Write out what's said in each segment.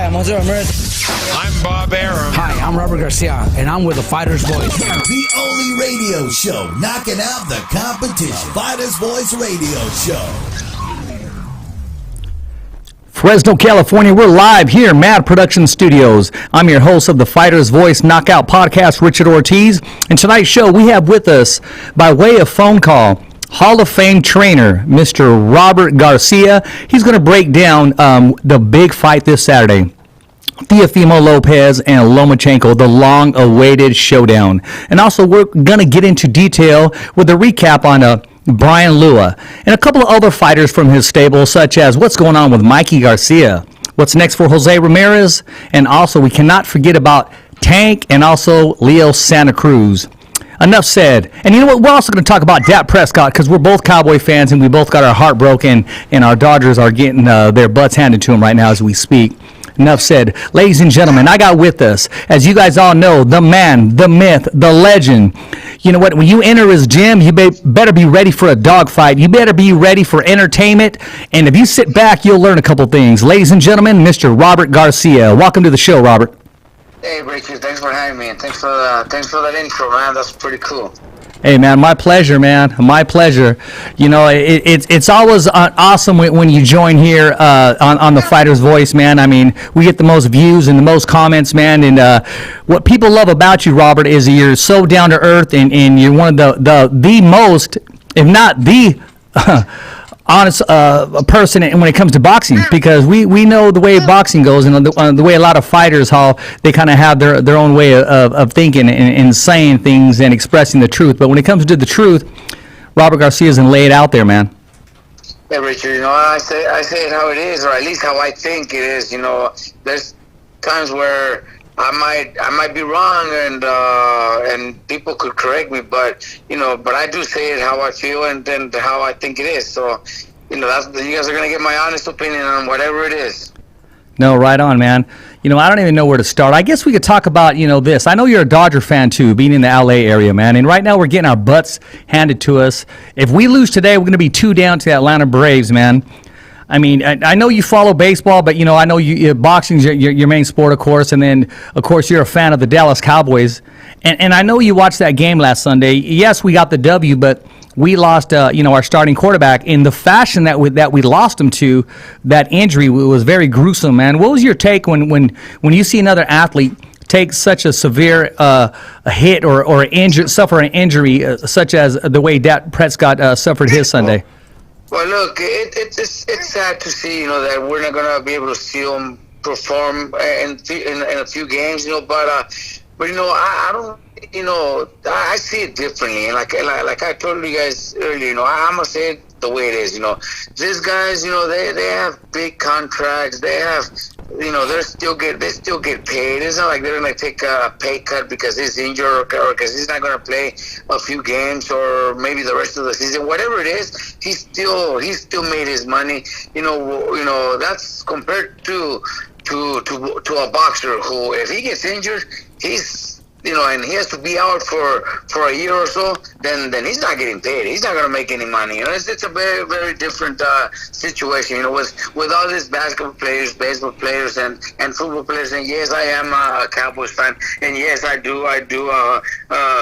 Hi, I'm Jose Ramirez. I'm Bob Arum. Hi, I'm Robert Garcia, and I'm with the Fighter's Voice. The only radio show knocking out the competition. Fighter's Voice Radio Show. Fresno, California, we're live here, Mad Production Studios. I'm your host of the Fighter's Voice Knockout Podcast, Richard Ortiz. And tonight's show, we have with us, by way of phone call, Hall of Fame trainer, Mr. Robert Garcia. He's going to break down the big fight this Saturday. Teofimo Lopez and Lomachenko, the long-awaited showdown. And also, we're going to get into detail with a recap on Brian Lua and a couple of other fighters from his stable, such as what's going on with Mikey Garcia, what's next for Jose Ramirez, and also we cannot forget about Tank and also Leo Santa Cruz. Enough said. And you know what? We're also going to talk about Dak Prescott because we're both Cowboy fans and we both got our heart broken, and our Dodgers are getting their butts handed to them right now as we speak. Enough said. Ladies and gentlemen, I got with us, as you guys all know, the man, the myth, the legend. You know what? When you enter his gym, you better be ready for a dogfight. You better be ready for entertainment. And if you sit back, you'll learn a couple things. Ladies and gentlemen, Mr. Robert Garcia. Welcome to the show, Robert. Hey, Richard. Thanks for having me, and thanks for that intro, man. That's pretty cool. Hey, man, my pleasure, man. My pleasure. You know, it's always awesome when you join here on the Fighter's Voice, man. I mean, we get the most views and the most comments, man. And what people love about you, Robert, is you're so down to earth, and you're one of the most, if not the honest person when it comes to boxing, because we know the way boxing goes and the way a lot of fighters, how they kind of have their own way of thinking and saying things and expressing the truth. But when it comes to the truth, Robert Garcia isn't laid out there, man. Yeah, Richard, you know, I say it how it is, or at least how I think it is. You know, there's times where I might be wrong, and people could correct me, but I do say it how I feel and then how I think it is. So, you guys are gonna get my honest opinion on whatever it is. No, right on, man. You know, I don't even know where to start. I guess we could talk about, this. I know you're a Dodger fan, too, being in the L.A. area, man. And right now we're getting our butts handed to us. If we lose today, we're going to be 2 down to the Atlanta Braves, man. I mean, I know you follow baseball, but, I know boxing's your main sport, of course. And then, of course, you're a fan of the Dallas Cowboys. And I know you watched that game last Sunday. Yes, we got the W, but we lost, our starting quarterback in the fashion that we lost him to. That injury was very gruesome, man. What was your take when you see another athlete take such a severe a hit or suffer an injury such as the way Dak Prescott suffered his Sunday? Well, look, it's sad to see, that we're not gonna be able to see him perform in a few games, but I don't. I see it differently. Like I told you guys earlier, I'm gonna say it the way it is. These guys, they have big contracts. They have, they still get paid. It's not like they're gonna take a pay cut because he's injured or because he's not gonna play a few games or maybe the rest of the season. Whatever it is, he still made his money. That's compared to a boxer who, if he gets injured, he's and he has to be out for a year or so, then he's not getting paid. He's not going to make any money. It's a very, very different situation, with all these basketball players, baseball players, and football players. And yes, I am a Cowboys fan, and yes, I do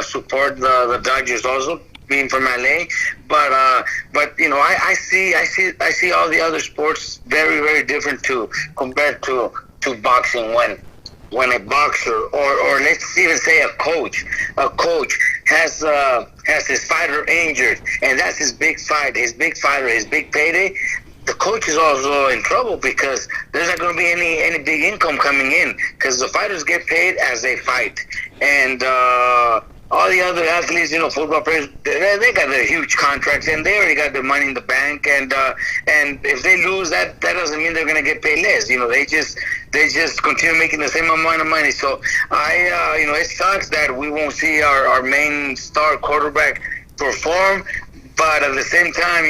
support the Dodgers also, being from LA. But I see all the other sports very, very different too, compared to boxing. When a boxer or let's even say a coach has his fighter injured, and that's his big fight, his big fighter, his big payday, the coach is also in trouble because there's not going to be any big income coming in because the fighters get paid as they fight. And all the other athletes, football players, they got their huge contracts and they already got their money in the bank. And if they lose, that doesn't mean they're going to get paid less. They just continue making the same amount of money. So it sucks that we won't see our main star quarterback perform. But at the same time,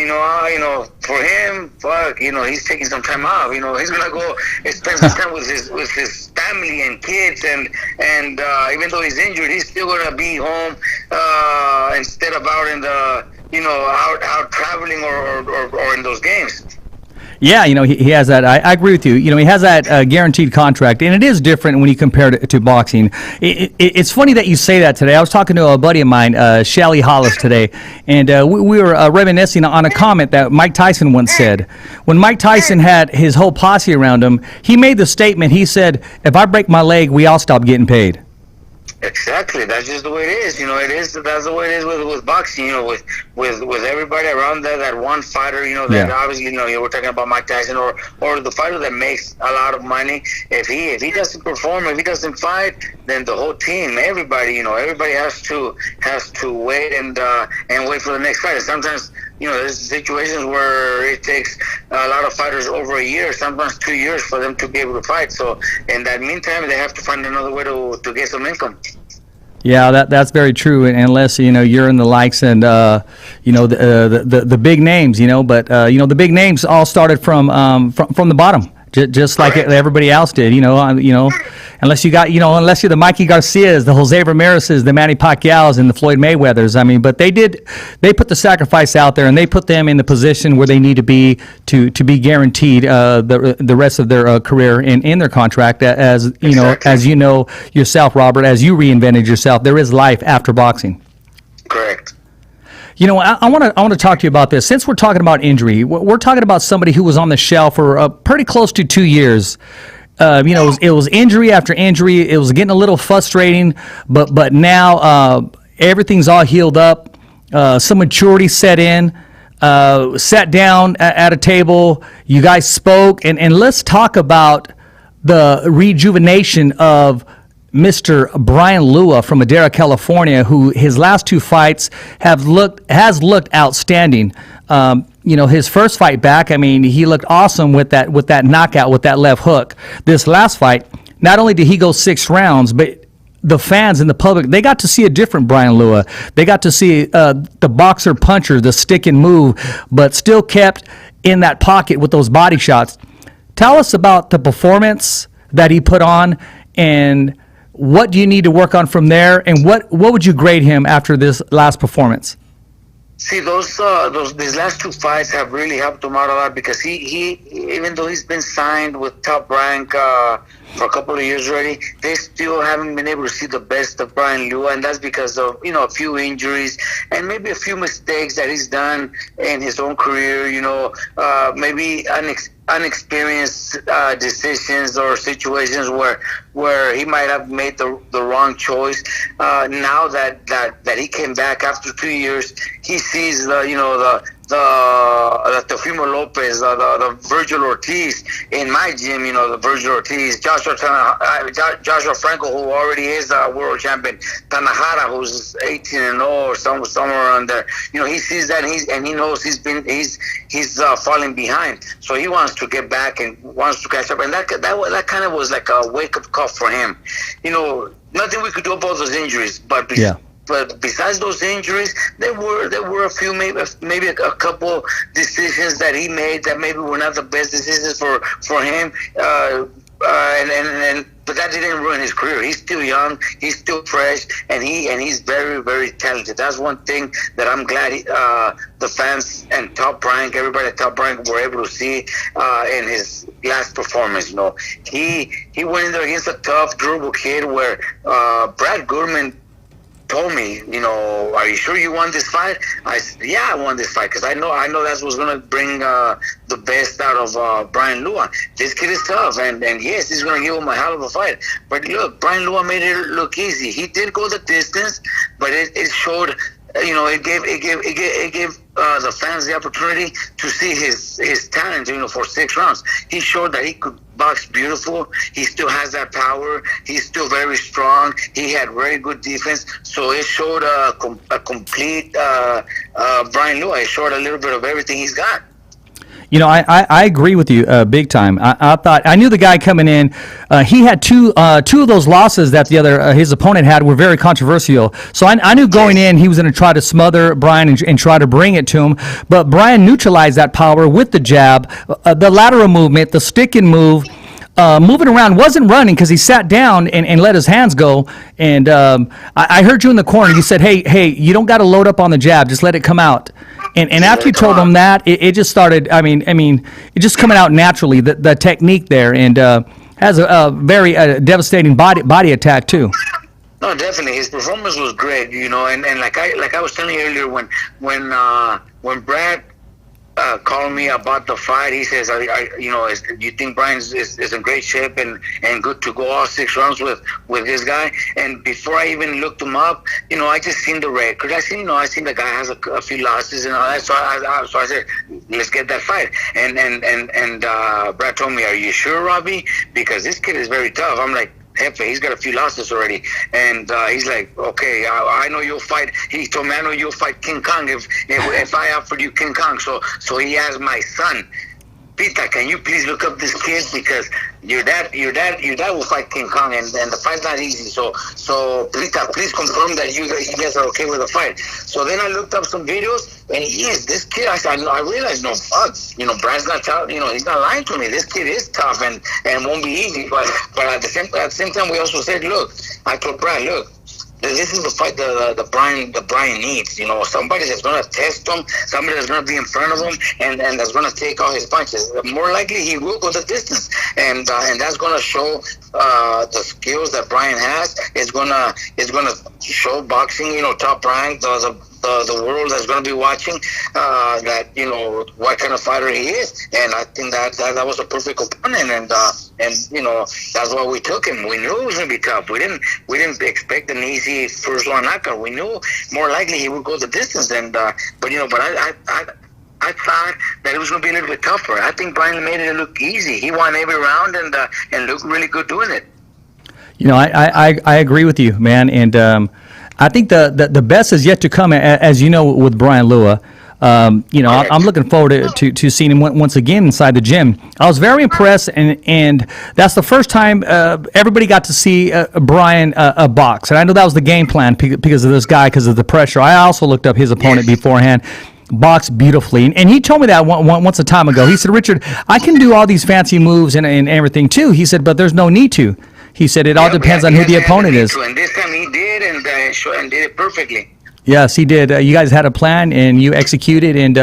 for him, he's taking some time off. He's gonna go spend some time with his family and kids, and even though he's injured, he's still gonna be home instead of out in the, out traveling or in those games. Yeah, he has that. I agree with you. He has that guaranteed contract, and it is different when you compare it to boxing. It's funny that you say that today. I was talking to a buddy of mine, Shelly Hollis, today, and we were reminiscing on a comment that Mike Tyson once said. When Mike Tyson had his whole posse around him, he made the statement, he said, if I break my leg, we all stop getting paid. Exactly. That's just the way it is. That's the way it is with boxing. With everybody around that one fighter. That obviously, we're talking about Mike Tyson or the fighter that makes a lot of money. If he doesn't perform, if he doesn't fight, then the whole team, everybody has to wait and wait for the next fight. And sometimes, there's situations where it takes a lot of fighters over a year, sometimes 2 years for them to be able to fight. So in that meantime, they have to find another way to get some income. Yeah, that's very true. Unless you're in the likes and the big names, but the big names all started from the bottom. Just like everybody else did, unless unless you're the Mikey Garcias, the Jose Ramirez's, the Manny Pacquiao's, and the Floyd Mayweathers. But they put the sacrifice out there, and they put them in the position where they need to be guaranteed the rest of their career in their contract. As yourself, Robert, as you reinvented yourself, there is life after boxing. Correct. I want to talk to you about this. Since we're talking about injury, we're talking about somebody who was on the shelf for pretty close to 2 years. It was injury after injury. It was getting a little frustrating, but now everything's all healed up. Some maturity set in. Sat down at a table. You guys spoke, and let's talk about the rejuvenation of Mr. Brian Lua from Madera, California, who his last 2 fights has looked outstanding. His first fight back, he looked awesome with that knockout with that left hook. This last fight, not only did he go 6 rounds, but the fans and the public, they got to see a different Brian Lua. They got to see the boxer puncher, the stick and move, but still kept in that pocket with those body shots. Tell us about the performance that he put on, and what do you need to work on from there, and what would you grade him after this last performance? See, these last 2 fights have really helped him out a lot, because he even though he's been signed with Top Rank for a couple of years already, they still haven't been able to see the best of Brian Lua, and that's because of a few injuries and maybe a few mistakes that he's done in his own career. Maybe unexperienced decisions or situations where he might have made the wrong choice. Now that he came back after 2 years, he sees the Teofimo Lopez, the Virgil Ortiz in my gym. The Virgil Ortiz, Joshua Franco, who already is a world champion, Tanahara, who's 18-0 or somewhere around there. He sees that, and he knows he's falling behind. So he wants to get back and wants to catch up, and that kind of was like a wake up call for him. Nothing we could do about those injuries, but besides those injuries, there were a few, maybe a couple decisions that he made that maybe were not the best decisions for him. But that didn't ruin his career. He's still young, he's still fresh, and he's very, very talented. That's one thing that I'm glad the fans and Top Rank, everybody at Top Rank, were able to see in his last performance. He went in there against a tough, durable kid where Brad Goodman told me, are you sure you won this fight? I said, yeah, I won this fight, because I know that's what's going to bring the best out of Brian Lua. This kid is tough, and yes, he's going to give him a hell of a fight. But look, Brian Lua made it look easy. He did go the distance, but it showed, it gave the fans the opportunity to see his talent, for 6 rounds. He showed that he could box beautiful. He still has that power. He's still very strong. He had very good defense. So it showed a complete Brian Lua. It showed a little bit of everything he's got. I agree with you big time. I thought, I knew the guy coming in. He had two of those losses that his opponent had were very controversial. So I knew going in he was going to try to smother Brian and try to bring it to him. But Brian neutralized that power with the jab, the lateral movement, the stick and move. Moving around, wasn't running because he sat down and let his hands go. And I heard you in the corner. You said, hey, you don't got to load up on the jab. Just let it come out. And after you told him that, it just started. I mean, it just coming out naturally. The technique there, and has a very devastating body attack too. No, definitely. His performance was great, and like I was telling you earlier, when Brad called me about the fight, he says, you think Brian is in great shape and good to go all 6 rounds with this guy? And before I even looked him up, I just seen the record. I seen the guy has a few losses and all that. So I said, let's get that fight. And Brad told me, are you sure, Robbie? Because this kid is very tough. I'm like, Khetphet, he's got a few losses already, and he's like, okay, I know you'll fight. He told me, I know you'll fight King Kong if I offered you King Kong. So he asked my son, Pita, can you please look up this kid, because your dad will fight King Kong, and the fight's not easy. So Pita, please confirm that you guys are okay with the fight. So then I looked up some videos, and this kid, I realized, no, Brad's not tough. He's not lying to me. This kid is tough and won't be easy. But at the same time, we also said, look, I told Brad, look, this is the fight the Brian needs. Somebody that's going to test him, somebody that's going to be in front of him, and that's going to take all his punches. More likely, he will go the distance, and that's going to show the skills that Brian has. It's going to show boxing, Top Rank, the world that's going to be watching that what kind of fighter he is. And I think that was a perfect opponent, and that's why we took him. We knew it was going to be tough. We didn't expect an easy first round knockout. We knew more likely he would go the distance, and I thought that it was going to be a little bit tougher. I think Brian made it look easy. He won every round and looked really good doing it. I agree with you, man, and I think the best is yet to come, as you know, with Brian Lua. I'm looking forward to seeing him once again inside the gym. I was very impressed, and that's the first time everybody got to see Brian box. And I know that was the game plan because of this guy, because of the pressure. I also looked up his opponent beforehand. Boxed beautifully, and he told me that once a time ago. He said, Richard, I can do all these fancy moves and everything too. He said, but there's no need to. He said it all depends on who the opponent is. And this time he did, and did it perfectly. Yes, he did. You guys had a plan, and you executed, and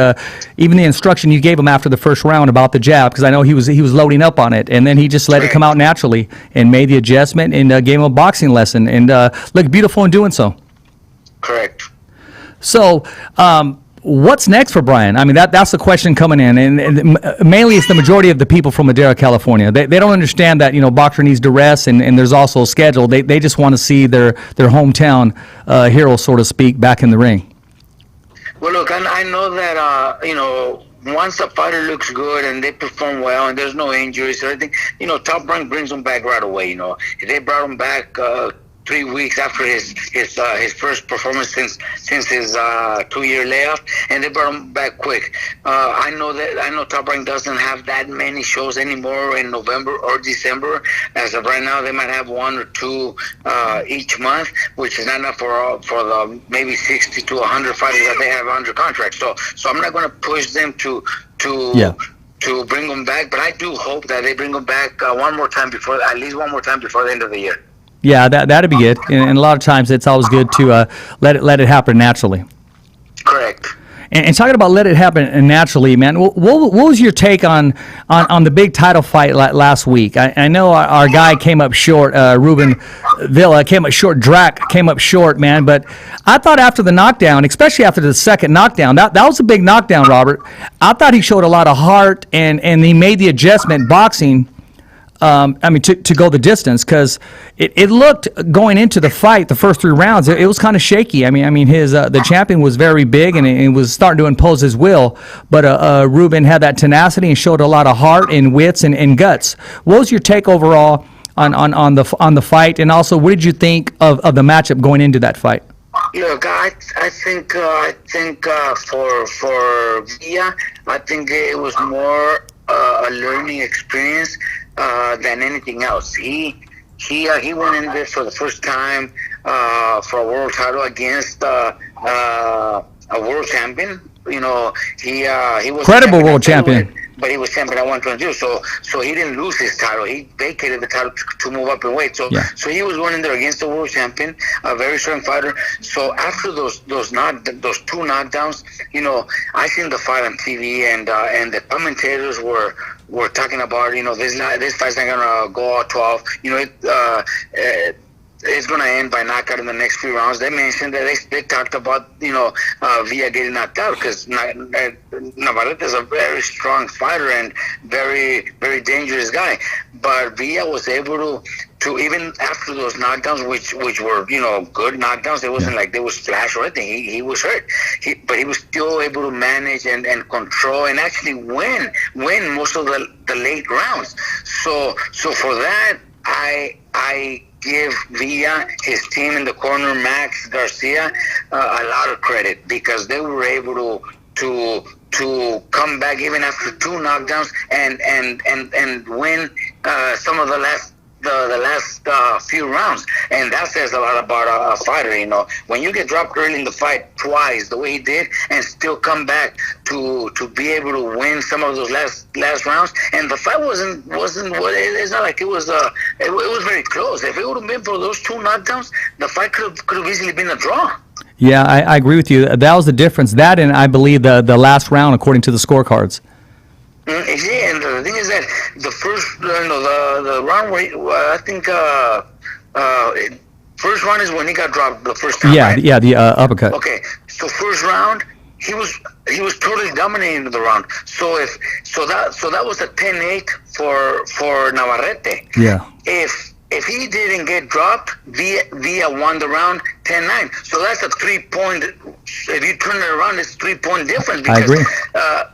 even the instruction you gave him after the first round about the jab, because I know he was loading up on it, and then he just let it come out naturally and made the adjustment and gave him a boxing lesson, and looked beautiful in doing so. Correct. So, what's next for Brian? I mean, that's the question coming in, and mainly it's the majority of the people from Madera, California. They don't understand that boxer needs to rest, and there's also a schedule. They just want to see their hometown hero, so to speak, back in the ring. Well, look, I know that once a fighter looks good and they perform well and there's no injuries or anything, Top Rank brings them back right away. They brought him back 3 weeks after his first performance since his 2-year layoff, and they brought him back quick. I know Top Rank doesn't have that many shows anymore in November or December. As of right now, they might have 1 or 2 each month, which is not enough for the maybe 60 to 100 fighters that they have under contract. So I'm not going to push them to bring them back, but I do hope that they bring them back at least one more time before the end of the year. Yeah, that'd be good. And a lot of times it's always good to let it happen naturally. Correct. And talking about let it happen naturally, man, what was your take on the big title fight last week? I know our guy came up short, Ruben Villa came up short, Drac came up short, man, but I thought after the knockdown, especially after the second knockdown, that was a big knockdown, Robert. I thought he showed a lot of heart, and he made the adjustment boxing. To go the distance, because it looked going into the fight, the first 3 rounds, it was kind of shaky. I mean, his the champion was very big and it was starting to impose his will, but Ruben had that tenacity and showed a lot of heart and wits and guts. What was your take overall on the fight, and also what did you think of the matchup going into that fight? Look, I think for Villa, I think it was more a learning experience than anything else. He went in there for the first time for a world title against a world champion. He was credible world champion. but he was champion at 122. So he didn't lose his title. He vacated the title to move up in weight. So he was going in there against the world champion, a very strong fighter. So after those two knockdowns, you know, I seen the fight on TV, and the commentators were talking about, you know, this fight's not gonna go out 12. You know, it's going to end by knockout in the next few rounds. They mentioned that they talked about, you know, Villa getting knocked out, because Navarrete is a very strong fighter and very, very dangerous guy. But Villa was able to even after those knockdowns, which were, you know, good knockdowns, it wasn't like they was flash or anything. He was hurt, but he was still able to manage and control and actually win most of the late rounds. So for that, I give Villa, his team in the corner, Max, Garcia, a lot of credit, because they were able to come back even after two knockdowns and win some of the last few rounds. And that says a lot about a fighter. You know, when you get dropped early in the fight twice, the way he did, and still come back to be able to win some of those last rounds. And the fight wasn't it's not like it was it was very close. If it would have been for those two knockdowns, the fight could have easily been a draw. Yeah, I agree with you. That was the difference. That, and I believe the last round, according to the scorecards. Yeah, and the thing is that the first, the round where I think first round is when he got dropped the first time. Yeah, right? yeah, the uppercut. Okay, so first round he was totally dominating the round. So that was a 10-8 for Navarrete. Yeah. If he didn't get dropped, Villa won the round 10-9. So that's a 3-point. If you turn it around, it's 3-point difference. Because, I agree.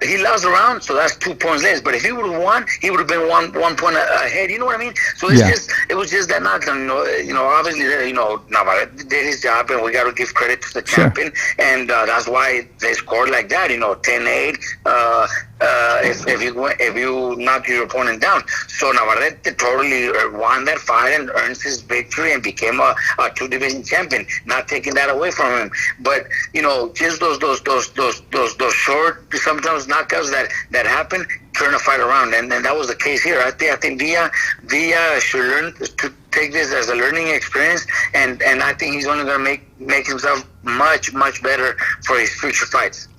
He lost the round, so that's 2 points less. But if he would have won, he would have been one point ahead. You know what I mean? So it was just that knockdown. You know, obviously, Navarrete did his job, and we got to give credit to the champion, and that's why they scored like that. You know, 10-8. If you knock your opponent down, so Navarrete totally won that fight and earns his victory and became a 2-division champion. Not taking that away from him, but you know, just those short, sometimes knockouts that happen turn a fight around, and that was the case here. I think Villa should learn to take this as a learning experience, and I think he's only going to make himself much better for his future fights.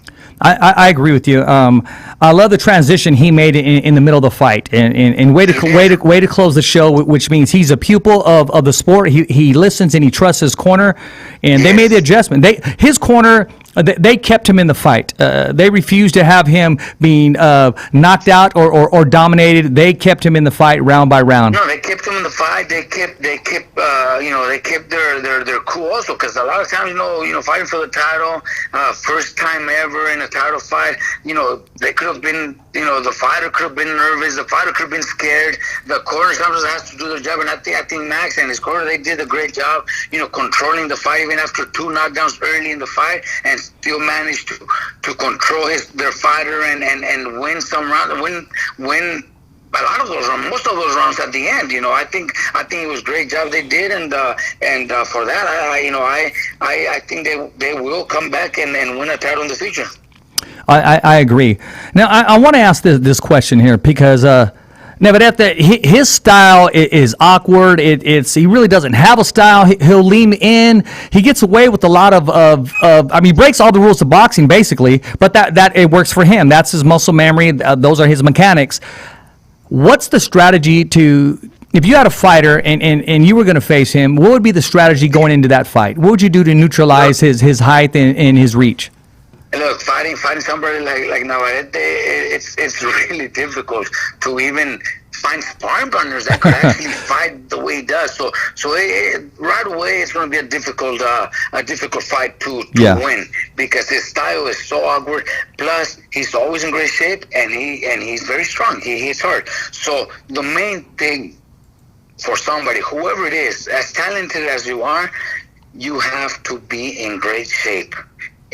I agree with you. I love the transition he made in the middle of the fight, and way to close the show, which means he's a pupil of the sport. He listens and he trusts his corner, and they made the adjustment. His corner. They kept him in the fight. They refused to have him being knocked out or dominated. They kept him in the fight round by round. No, they kept him in the fight. They kept they kept their cool also, because a lot of times, fighting for the title, first time ever in a title fight, they could have been, the fighter could have been nervous. The fighter could have been scared. The corner sometimes has to do their job, and I think Max and his corner, they did a great job, controlling the fight even after two knockdowns early in the fight, and still managed to control their fighter and win some rounds, win a lot of those rounds, most of those rounds at the end. I think it was a great job they did, and for that, I think they will come back and win a title in the future. I agree. Now I want to ask this question here, because Navarrete, his style is awkward. He really doesn't have a style. He'll lean in. He gets away with a lot of he breaks all the rules of boxing basically, but that it works for him. That's his muscle memory. Those are his mechanics. What's the strategy if you had a fighter and you were going to face him, what would be the strategy going into that fight? What would you do to neutralize his height and his reach? Look, fighting somebody like Navarrete, it's really difficult to even find sparring partners that could actually fight the way he does. So right away, it's going to be a difficult fight to win, because his style is so awkward. Plus, he's always in great shape, and he's very strong. He hits hard. So the main thing for somebody, whoever it is, as talented as you are, you have to be in great shape.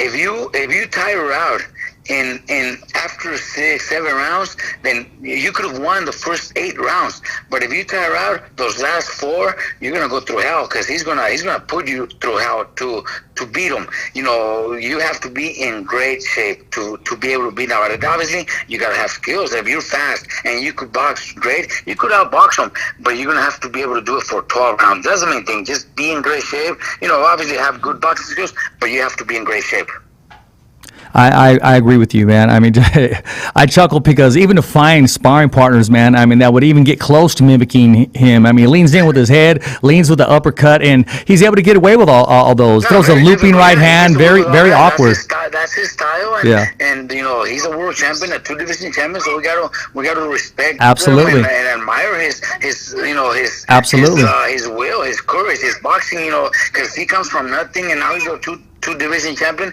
If you tire out in after 6-7 rounds, then you could have won the first 8 rounds. But if you tire out those last 4, you're gonna go through hell, because he's gonna put you through hell to beat him. You know, you have to be in great shape to be able to beat him. Obviously, you gotta have skills. If you're fast and you could box great, you could outbox him. But you're gonna have to be able to do it for 12 rounds. That's the main thing. Just be in great shape. You know, obviously have good boxing skills, but you have to be in great shape. I agree with you, man. I mean, I chuckle because even to find sparring partners, man, I mean, that would even get close to mimicking him. I mean, he leans in with his head, leans with the uppercut, and he's able to get away with all those. No, throws a looping right hand, very awkward. That's his style, and you know, he's a world champion, a 2-division champion, so we gotta respect absolutely him and admire his absolutely his will, his courage, his boxing. You know, because he comes from nothing, and now he's a two-division champion.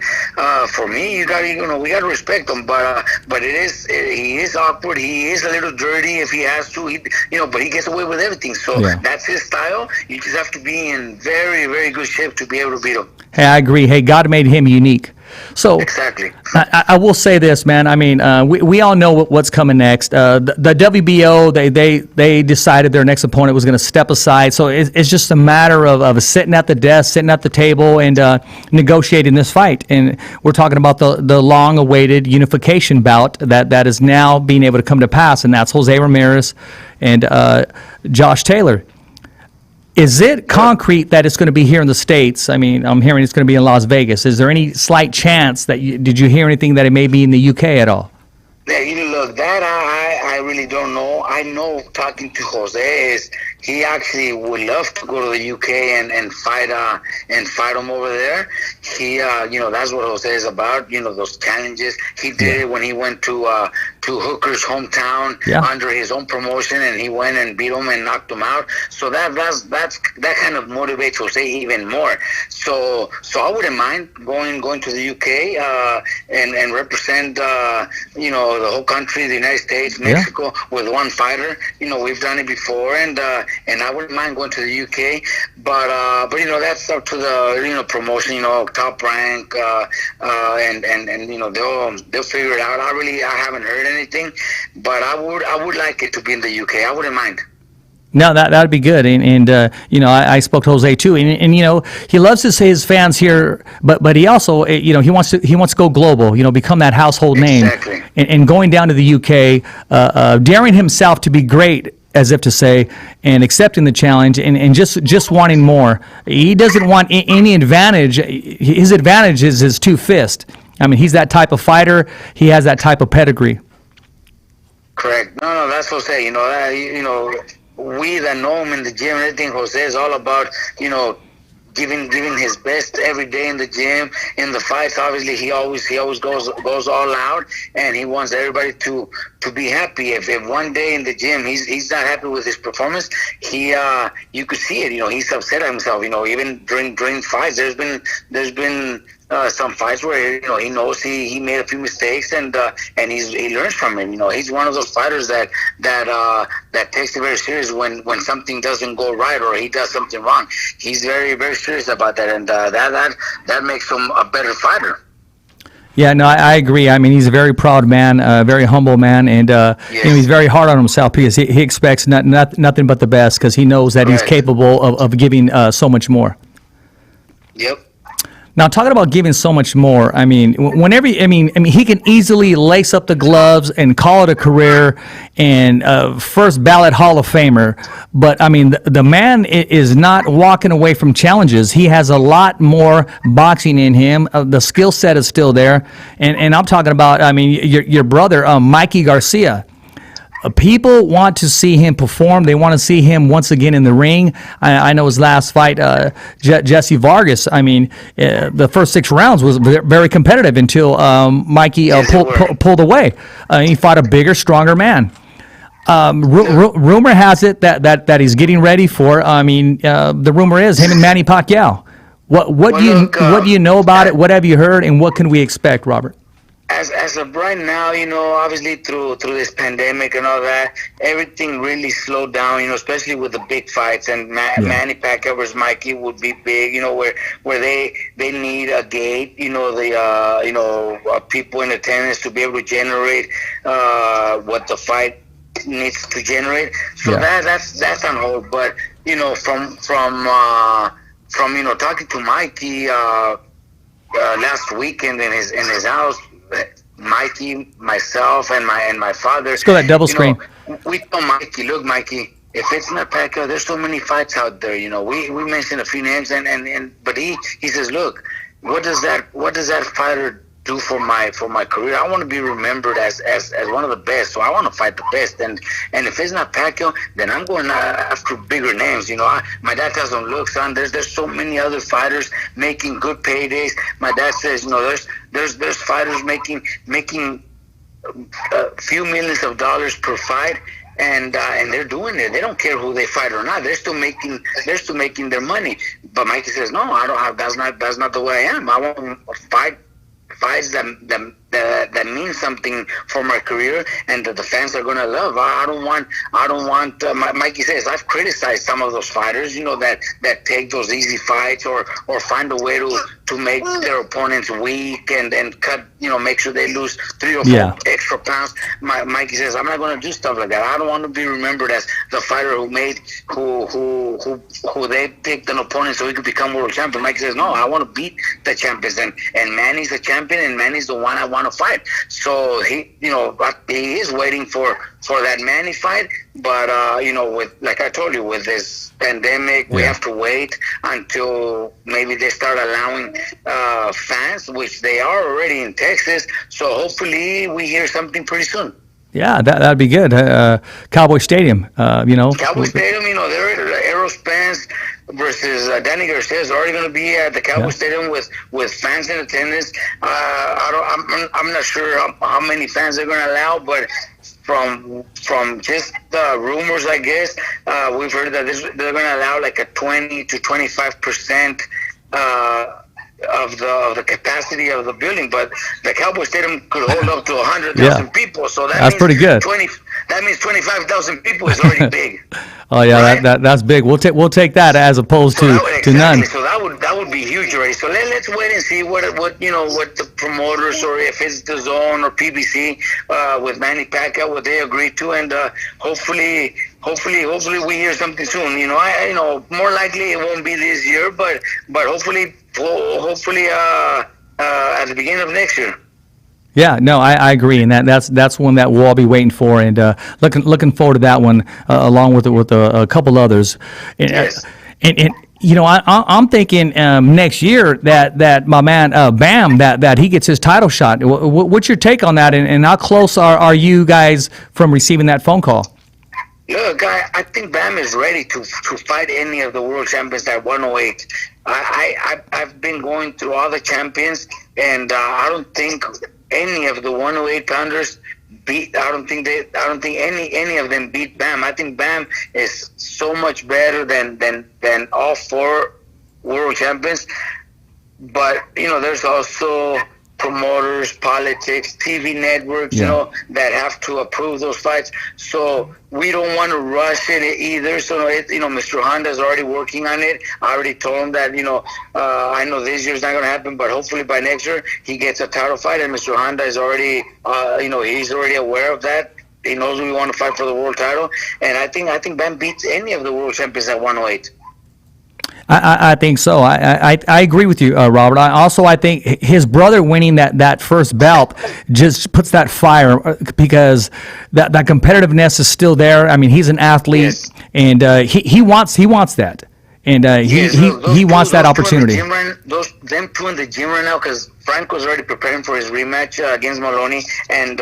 For me, we gotta respect him, but he is awkward. He is a little dirty if he has to. But he gets away with everything. So that's his style. You just have to be in very, very good shape to be able to beat him. Hey, I agree. Hey, God made him unique. So exactly. I will say this, man. I mean, we all know what's coming next. The WBO, they decided their next opponent was going to step aside. So it's just a matter of sitting at the desk, sitting at the table, and negotiating this fight. And we're talking about the long-awaited unification bout that is now being able to come to pass, and that's Jose Ramirez and Josh Taylor. Is it concrete that it's going to be here in the States? I mean, I'm hearing it's going to be in Las Vegas. Is there any slight chance that did you hear anything that it may be in the UK at all? Yeah, look, that I really don't know. I know, talking to Jose, is he actually would love to go to the UK and fight him over there. He that's what Jose is about. You know, those challenges. He did it when he went to Hooker's hometown under his own promotion, and he went and beat him and knocked him out. So that kind of motivates Jose even more. So I wouldn't mind going to the UK and represent the whole country, the United States, Mexico, with one fighter. You know, we've done it before, and I wouldn't mind going to the UK, but that's up to the promotion. Top Rank, and they'll figure it out. I haven't heard anything, but I would like it to be in the UK. I wouldn't mind. No, that'd be good, and I spoke to Jose too, and he loves to say his fans here, but he also he wants to go global, become that household name, and going down to the UK, daring himself to be great, as if to say, and accepting the challenge, and just wanting more. He doesn't want any advantage. His advantage is his 2 fists. I mean, he's that type of fighter. He has that type of pedigree. Correct. No, that's Jose. We that know him in the gym and everything, Jose is all about, giving his best every day in the gym, in the fights. Obviously, he always goes all out, and he wants everybody to be happy. If one day in the gym he's not happy with his performance, you could see it. He's upset at himself. Even during fights, there's been some fights where he knows he made a few mistakes, and he learns from it. He's one of those fighters that takes it very serious when something doesn't go right or he does something wrong. He's very, very serious about that, and that makes him a better fighter. Yeah, no, I agree. I mean, he's a very proud man, a very humble man, and he's very hard on himself because he expects nothing but the best, because he knows that he's capable of giving so much more. Yep. Now, talking about giving so much more, I mean, he can easily lace up the gloves and call it a career and first ballot Hall of Famer. But, I mean, the man is not walking away from challenges. He has a lot more boxing in him. The skill set is still there. And I'm talking about, I mean, your brother, Mikey Garcia. People want to see him perform. They want to see him once again in the ring. I know his last fight, Jesse Vargas, I mean, the first 6 rounds was very competitive until Mikey pulled away. He fought a bigger, stronger man. Rumor has it that he's getting ready for, the rumor is him and Manny Pacquiao. What do you know about it? What have you heard, and what can we expect, Robert? as of right now, obviously through this pandemic and all that, everything really slowed down. Especially with the big fights, and Manny Pacquiao versus Mikey would be big. Where they need a gate. People in attendance to be able to generate what the fight needs to generate. So that's on hold. But from talking to Mikey last weekend in his house. Mikey, myself, and my father. Let's go that double screen. We told Mikey, look, Mikey, if it's not Pacquiao, there's so many fights out there. We mentioned a few names, but he says, look, what does that fighter do for my career? I want to be remembered as one of the best, so I want to fight the best. And if it's not Pacquiao, then I'm going after bigger names. My dad tells him, look, son, there's so many other fighters making good paydays. My dad says, there's fighters making a few millions of dollars per fight. And they're doing it. They don't care who they fight or not. They're still making their money. But Mikey says, no, I don't have. That's not the way I am. I want to fights that mean something for my career and that the fans are going to love. I don't want. Mikey says, I've criticized some of those fighters, that take those easy fights or find a way to make their opponents weak and cut, make sure they lose 3 or 4 extra pounds. Mikey says, I'm not going to do stuff like that. I don't want to be remembered as the fighter who they picked an opponent so he could become world champion. Mikey says, no, I want to beat the champions, and Manny's the champion, and Manny's the one I want to fight. So he is waiting for that Manny fight, but with, like I told you, with this pandemic, we have to wait until maybe they start allowing fans, which they are already in Texas. So hopefully we hear something pretty soon. Yeah, that'd be good. Cowboy Stadium, Cowboy Stadium, they're Errol Spence versus Danny Garcia is already going to be at the Cowboy Stadium with fans in attendance. I'm not sure how many fans they're going to allow, but from just rumors, I guess, we've heard that they're going to allow like a 20 to 25% of the capacity of the building, but the Cowboy Stadium could hold up to 100,000 people. So that's pretty good. That means 25,000 people is already big. Oh yeah, right? that's big. We'll take that as opposed to none. So that would be huge already. So let's wait and see what the promoters, or if it's the Zone or PBC with Manny Pacquiao, what they agree to, and hopefully we hear something soon. More likely it won't be this year, but hopefully at the beginning of next year. Yeah, no, I agree, and that's one that we'll all be waiting for, and looking forward to that one along with a couple others. Yes. And I'm thinking next year that my man Bam that he gets his title shot. What's your take on that, and how close are you guys from receiving that phone call? Look, I think Bam is ready to fight any of the world champions at 108. I've been going through all the champions, and I don't think any of the 108 pounders beat. I don't think any of them beat Bam. I think Bam is so much better than all 4 world champions. But there's also promoters, politics, TV networks, that have to approve those fights. So we don't want to rush it either. So, Mr. Honda's already working on it. I already told him that, I know this year's not going to happen, but hopefully by next year he gets a title fight. And Mr. Honda is already, he's already aware of that. He knows we want to fight for the world title. And I think Bam beats any of the world champions at 108. I think so. I agree with you, Robert. I think his brother winning that first bout just puts that fire, because that competitiveness is still there. I mean, he's an athlete, and he wants that, and he wants that opportunity. Them two in the gym right now, because Franco's already preparing for his rematch against Maloney, and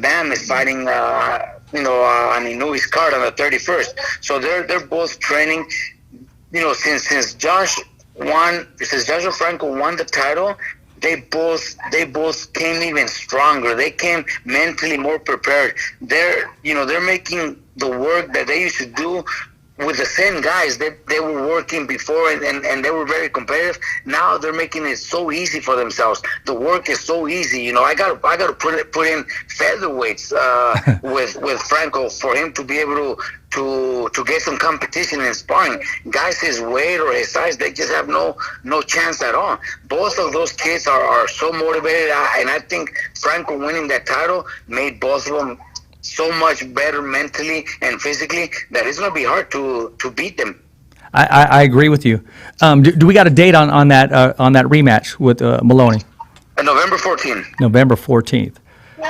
Bam is fighting. On Inouye's card on the 31st. So they're both training. Since Joshua Franco won the title, they both came even stronger. They came mentally more prepared. They're making the work that they used to do with the same guys that they were working before and they were very competitive. Now they're making it so easy for themselves. The work is so easy. I got to put in featherweights with Franco for him to be able to get some competition in sparring. Guys his weight or his size, they just have no chance at all. Both of those kids are so motivated, and I think Franco winning that title made both of them so much better mentally and physically that it's going to be hard to beat them. I agree with you. Do we got a date on that rematch with Maloney? November 14th. November 14th.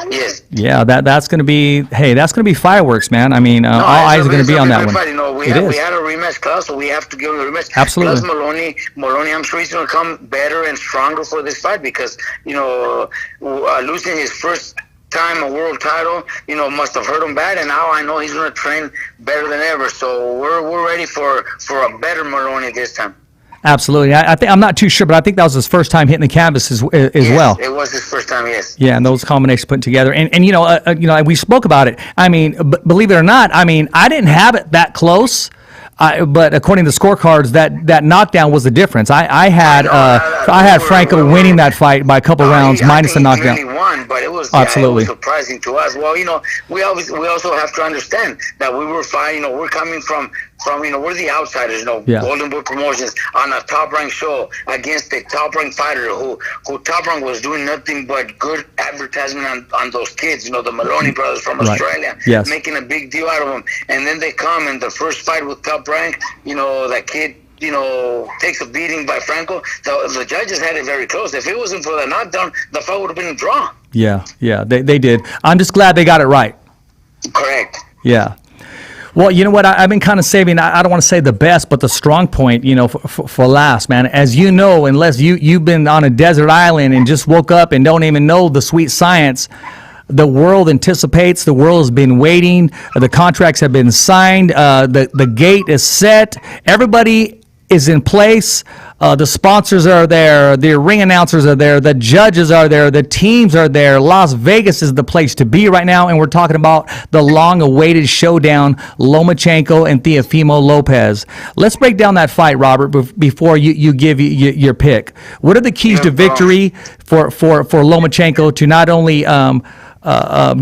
Yes. Yeah, that's going to be fireworks, man. I mean, all eyes are going to be on that one. We had a rematch class, so we have to give him a rematch. Absolutely. Plus Maloney, I'm sure he's going to come better and stronger for this fight because losing his first time a world title, must have hurt him bad, and now I know he's going to train better than ever. So we're ready for a better Maloney this time. Absolutely. I think I'm not too sure, but I think that was his first time hitting the canvas as well. It was his first time, yes. Yeah, and those combinations put together, and we spoke about it. I mean, believe it or not, I mean, I didn't have it that close. But according to the scorecards, that knockdown was the difference. I had Franco winning that fight by a couple rounds minus the knockdown. He really won, but it was absolutely surprising to us. Well, we also have to understand that we were fighting. We're coming from we're the outsiders. Golden Boy Promotions on a top-ranked show against a top-ranked fighter who top-ranked was doing nothing but good advertisement on those kids. The Maloney brothers from Australia, yes, making a big deal out of them, and then they come in the first fight with top-rank. That kid, takes a beating by Franco. The judges had it very close. If it wasn't for the knockdown, the fight would have been a draw. Yeah, they did. I'm just glad they got it right. Correct. Yeah. Well, you know what? I've been kind of saving, I don't want to say the best, but the strong point, for last, man. As you know, unless you've been on a desert island and just woke up and don't even know the sweet science, the world anticipates, the world has been waiting, the contracts have been signed, the gate is set, everybody is in place, the sponsors are there, the ring announcers are there, the judges are there, the teams are there. Las Vegas is the place to be right now, and we're talking about the long-awaited showdown, Lomachenko and Teofimo Lopez. Let's break down that fight, Robert, before you give your pick. What are the keys to victory for Lomachenko to not only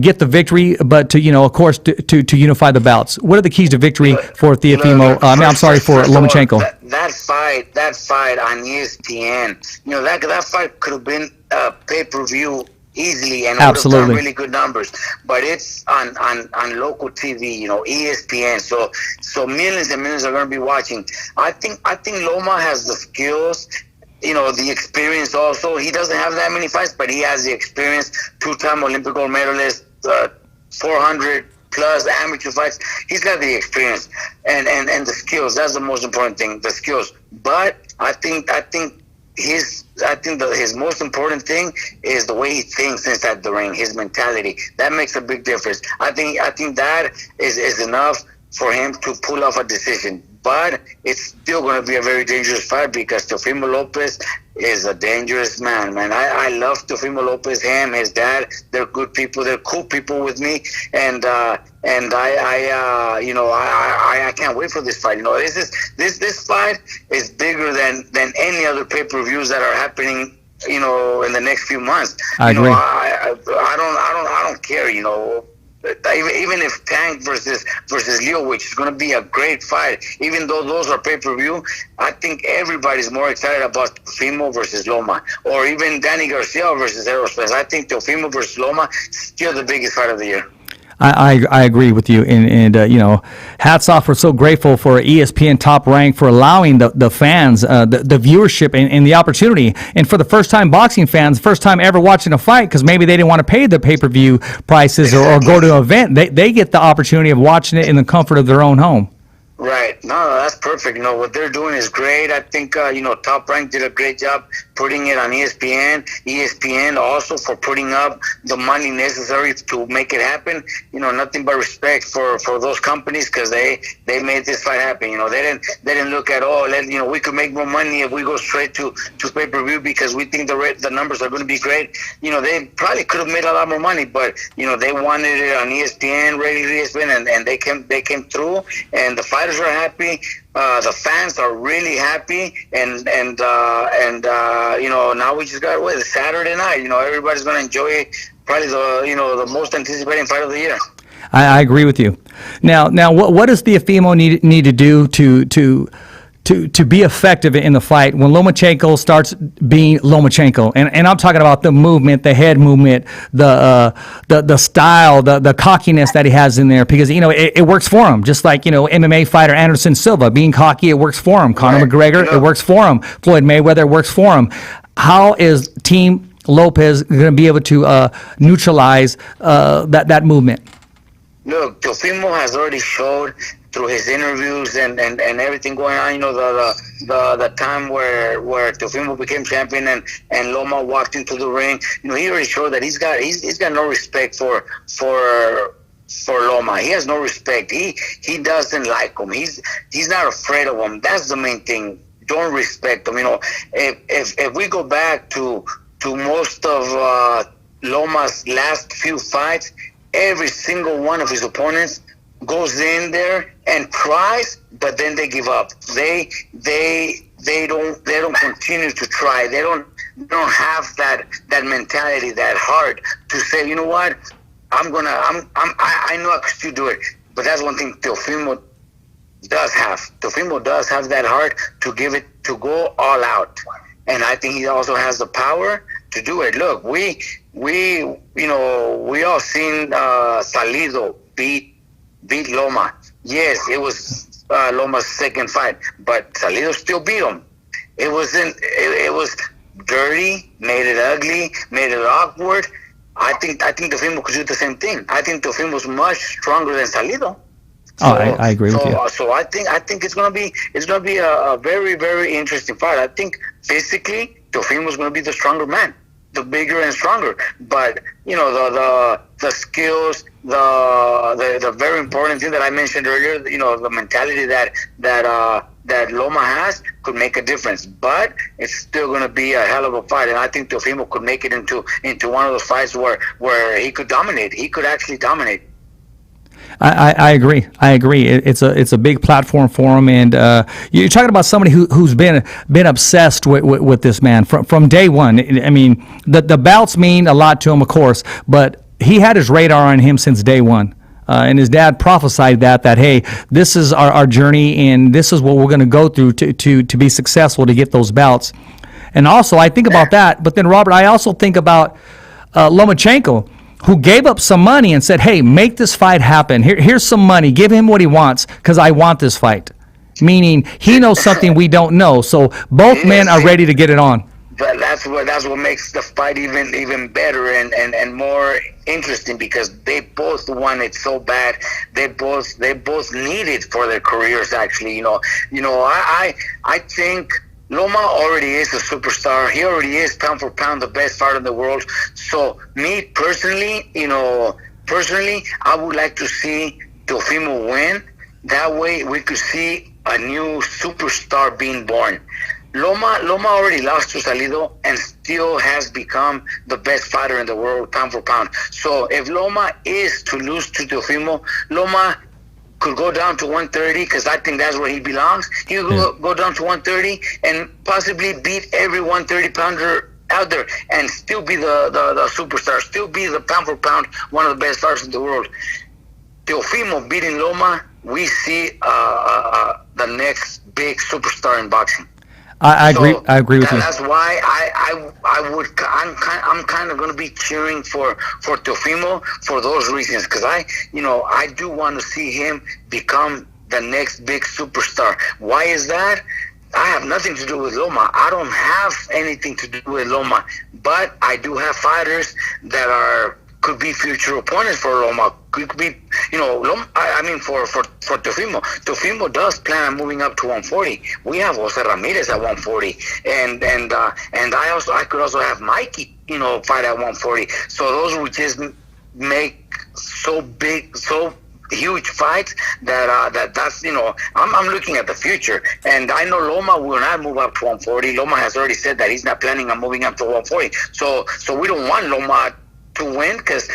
get the victory, but to of course to unify the bouts? What are the keys to victory for Teofimo? For Lomachenko. That fight on ESPN, that fight could have been pay-per-view easily, and it would have done really good numbers. But it's on local TV, ESPN. So millions and millions are going to be watching. I think Loma has the skills. The experience also. He doesn't have that many fights, but he has the experience. 2-time Olympic gold medalist, 400 plus amateur fights. He's got the experience and the skills. That's the most important thing, the skills. But I think his most important thing is the way he thinks inside the ring, his mentality. That makes a big difference. I think that is enough for him to pull off a decision. But it's still going to be a very dangerous fight because Teofimo Lopez is a dangerous man. I love Teofimo Lopez, him, his dad. They're good people. They're cool people with me, and I can't wait for this fight. This fight is bigger than any other pay-per-views that are happening. In the next few months. I agree. I don't care. Even if Tank versus Leo, which is going to be a great fight, even though those are pay-per-view, I think everybody's more excited about Teofimo versus Loma, or even Danny Garcia versus Aerospace. I think Teofimo versus Loma is still the biggest fight of the year. I agree with you, and hats off. We're so grateful for ESPN Top Rank for allowing the fans, the viewership, and the opportunity. And for the first time boxing fans, first time ever watching a fight, because maybe they didn't want to pay the pay-per-view prices or go to an event, they get the opportunity of watching it in the comfort of their own home. Right. No, that's perfect. What they're doing is great. I think, Top Rank did a great job putting it on ESPN. ESPN also for putting up the money necessary to make it happen. Nothing but respect for those companies because they made this fight happen. They didn't look at we could make more money if we go straight to pay-per-view because we think the numbers are going to be great. They probably could have made a lot more money, but they wanted it on ESPN, regular ESPN, and they came through, and the fighters fighters are happy. The fans are really happy, and now we just got Saturday night. Everybody's gonna enjoy probably the most anticipating fight of the year. I agree with you. Now, what does Teofimo need to do to be effective in the fight when Lomachenko starts being Lomachenko? And I'm talking about the movement, the head movement, the style, the cockiness that he has in there, because it works for him. Just like MMA fighter Anderson Silva being cocky, it works for him. Conor McGregor, it works for him. Floyd Mayweather, it works for him. How is Team Lopez going to be able to neutralize that movement? Look, Teofimo has already showed through his interviews and everything going on. The time where Teofimo became champion and Loma walked into the ring. He already showed that he's got no respect for Loma. He has no respect. He doesn't like him. He's not afraid of him. That's the main thing. Don't respect him. If we go back to most of Loma's last few fights, every single one of his opponents goes in there and tries, but then they give up. They don't continue to try. They don't have that mentality, that heart to say, you know what, I know I could still do it. But that's one thing Teofimo does have. Teofimo does have that heart to go all out, and I think he also has the power to do it. Look, we all seen Salido beat Loma. Yes, it was Loma's second fight, but Salido still beat him. It was dirty, made it ugly, made it awkward. I think Teofimo could do the same thing. I think Teofimo's much stronger than Salido. I agree with you. So I think it's gonna be a very, very interesting fight. I think physically Teofimo's gonna be the stronger man, the bigger and stronger. But the skills, the very important thing that I mentioned earlier, the mentality that Loma has could make a difference. But it's still going to be a hell of a fight, and I think Teofimo could make it into one of those fights where he could dominate. He could actually dominate. I agree. It's a big platform for him, and you're talking about somebody who's been obsessed with this man from day one. I mean, the bouts mean a lot to him, of course, but he had his radar on him since day one. And his dad prophesied that hey, this is our journey, and this is what we're going to go through to be successful, to get those bouts. And also, I think about that, but then, Robert, I also think about Lomachenko, who gave up some money and said, hey, make this fight happen. Here's some money. Give him what he wants, because I want this fight. Meaning he knows something we don't know. So both men are ready to get it on. But that's what makes the fight even better and more interesting, because they both want it so bad. They both need it for their careers, actually. I think Loma already is a superstar. He already is pound for pound the best fighter in the world. So me personally, I would like to see Teofimo win. That way we could see a new superstar being born. Loma already lost to Salido and still has become the best fighter in the world, pound for pound. So if Loma is to lose to Teofimo, Loma could go down to 130, because I think that's where he belongs. He will go down to 130 and possibly beat every 130-pounder out there and still be the superstar, still be the pound for pound one of the best fighters in the world. Teofimo beating Loma, we see the next big superstar in boxing. I agree with you. That's why I'm kind of going to be cheering for Teofimo for those reasons, because I do want to see him become the next big superstar. Why is that? I have nothing to do with Loma. I don't have anything to do with Loma, but I do have fighters that could be future opponents for Loma. Could be, Loma, for Teofimo. Teofimo does plan on moving up to 140. We have Jose Ramirez at 140, and I could also have Mikey, fight at 140. So those would just make so big, so huge fights that's I'm looking at the future, and I know Loma will not move up to 140. Loma has already said that he's not planning on moving up to 140. So we don't want Loma to win because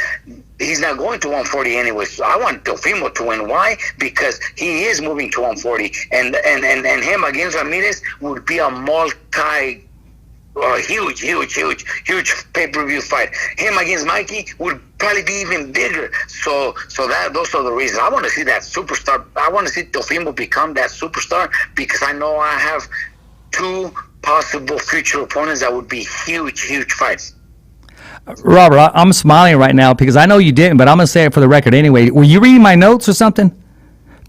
he's not going to 140 anyway. So I want Teofimo to win. Why? Because he is moving to 140, and him against Ramirez would be a huge pay-per-view fight. Him against Mikey would probably be even bigger. So those are the reasons. I want to see that superstar. I want to see Teofimo become that superstar because I know I have two possible future opponents that would be huge fights. Robert, I'm smiling right now because I know you didn't, but I'm going to say it for the record anyway. Were you reading my notes or something?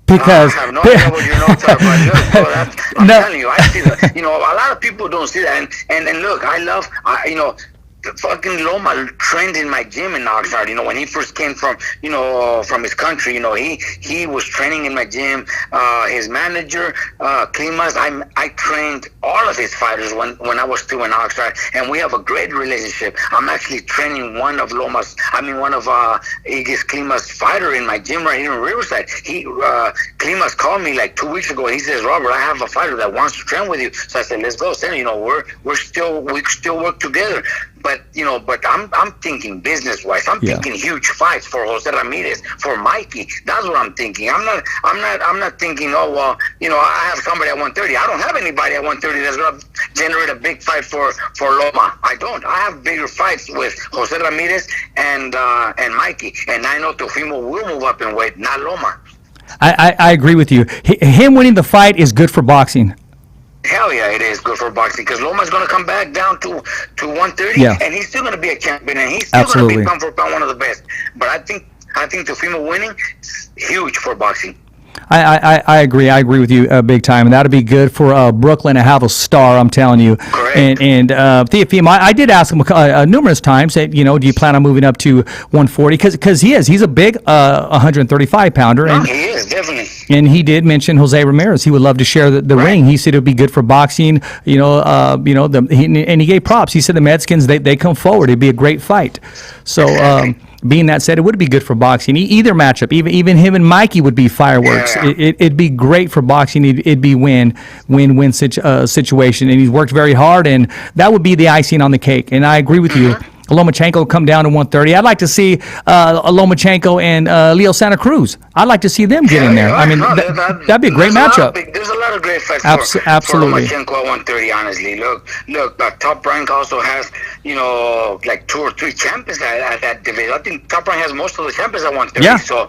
Because I have no idea what your notes are, but I'm telling you, I see that. A lot of people don't see that. And look, I love, fucking Loma trained in my gym in Oxnard. When he first came from his country, he was training in my gym. His manager, Klimas, I trained all of his fighters when I was still in Oxnard, and we have a great relationship. I'm actually training one of Igis Klimas' fighter in my gym right here in Riverside. Klimas called me like 2 weeks ago. He says, Robert, I have a fighter that wants to train with you. So I said, let's go. So, we still work together. But I'm thinking business-wise. I'm thinking huge fights for Jose Ramirez, for Mikey. That's what I'm thinking. I'm not thinking, I have somebody at 130. I don't have anybody at 130 that's gonna generate a big fight for Loma. I don't. I have bigger fights with Jose Ramirez and Mikey, and I know Teofimo will move up in weight, not Loma. I agree with you. Him winning the fight is good for boxing. Hell yeah, it is good for boxing because Loma's going to come back down to 130, and he's still going to be a champion, and he's still going to be pound for pound one of the best. But I think Teofimo winning is huge for boxing. I agree. I agree with you big time, and that'd be good for Brooklyn to have a star. I'm telling you. Correct. And Teofimo, I did ask him numerous times that do you plan on moving up to 140? Because he's a big 135 pounder. No, he is definitely. And he did mention Jose Ramirez. He would love to share the ring. He said it would be good for boxing. And he gave props. He said the Mexicans they come forward. It'd be a great fight. So. Exactly. Being that said, it would be good for boxing. Either matchup, even him and Mikey would be fireworks. Yeah. It'd be great for boxing. It'd be win-win situation. And he's worked very hard, and that would be the icing on the cake. And I agree with you. Lomachenko come down to 130. I'd like to see Lomachenko and Leo Santa Cruz. I'd like to see them get in there. I mean, that'd be a great matchup. There's a lot of great fights absolutely. for Lomachenko at 130, honestly. Look, Top Rank also has, like 2 or 3 champions at that division. I think Top Rank has most of the champions at 130. Yeah. So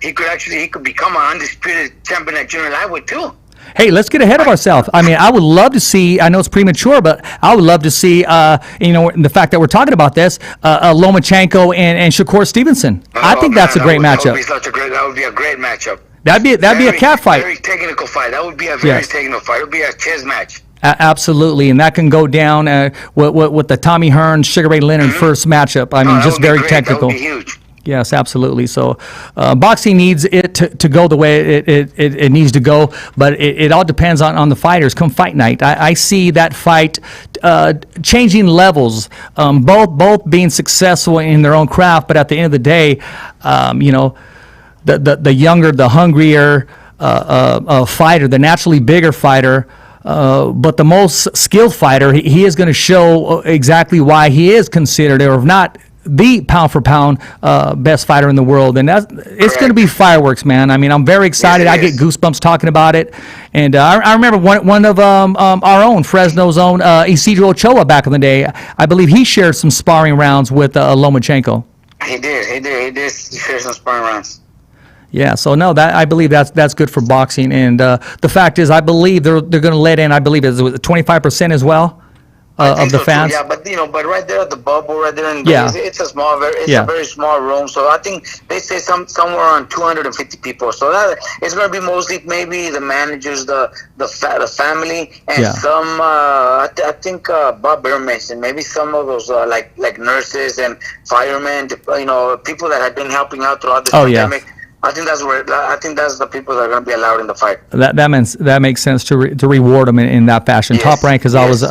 he could become an undisputed champion at junior lightweight too. Hey, let's get ahead of ourselves. I mean, I would love to see, I know it's premature, but I would love to see, the fact that we're talking about this, Lomachenko and Shakur Stevenson. I think that's a great matchup. That would be a great matchup. That'd be a cat fight. Very technical fight. That would be a very technical fight. It would be a chess match. Absolutely, and that can go down with the Tommy Hearn, Sugar Ray Leonard first matchup. I mean, just very technical. That would be huge. Yes, absolutely. So boxing needs it to go the way it needs to go, but it all depends on the fighters. Come fight night, I see that fight changing levels, both being successful in their own craft, but at the end of the day, the younger, the hungrier fighter, the naturally bigger fighter, but the most skilled fighter, he is going to show exactly why he is considered, or if not, the pound-for-pound best fighter in the world. And it's going to be fireworks, man. I mean, I'm very excited. I get goosebumps talking about it. And I remember one of our own, Fresno's own, Isidro Ochoa back in the day. I believe he shared some sparring rounds with Lomachenko. He did share some sparring rounds. Yeah, so no, I believe that's good for boxing. And the fact is, I believe they're going to let in, I believe it's 25% as well. Of the fans, too. Yeah, but right there at the bubble, right there in Vegas, it's a very small room. So I think they say somewhere around 250 people. So that it's going to be mostly maybe the managers, the family, and some. I think Bob Bear mentioned maybe some of those like nurses and firemen, people that have been helping out throughout this pandemic. Yeah. I think that's the people that are going to be allowed in the fight. That makes sense to reward them in that fashion. Yes. Top Rank is always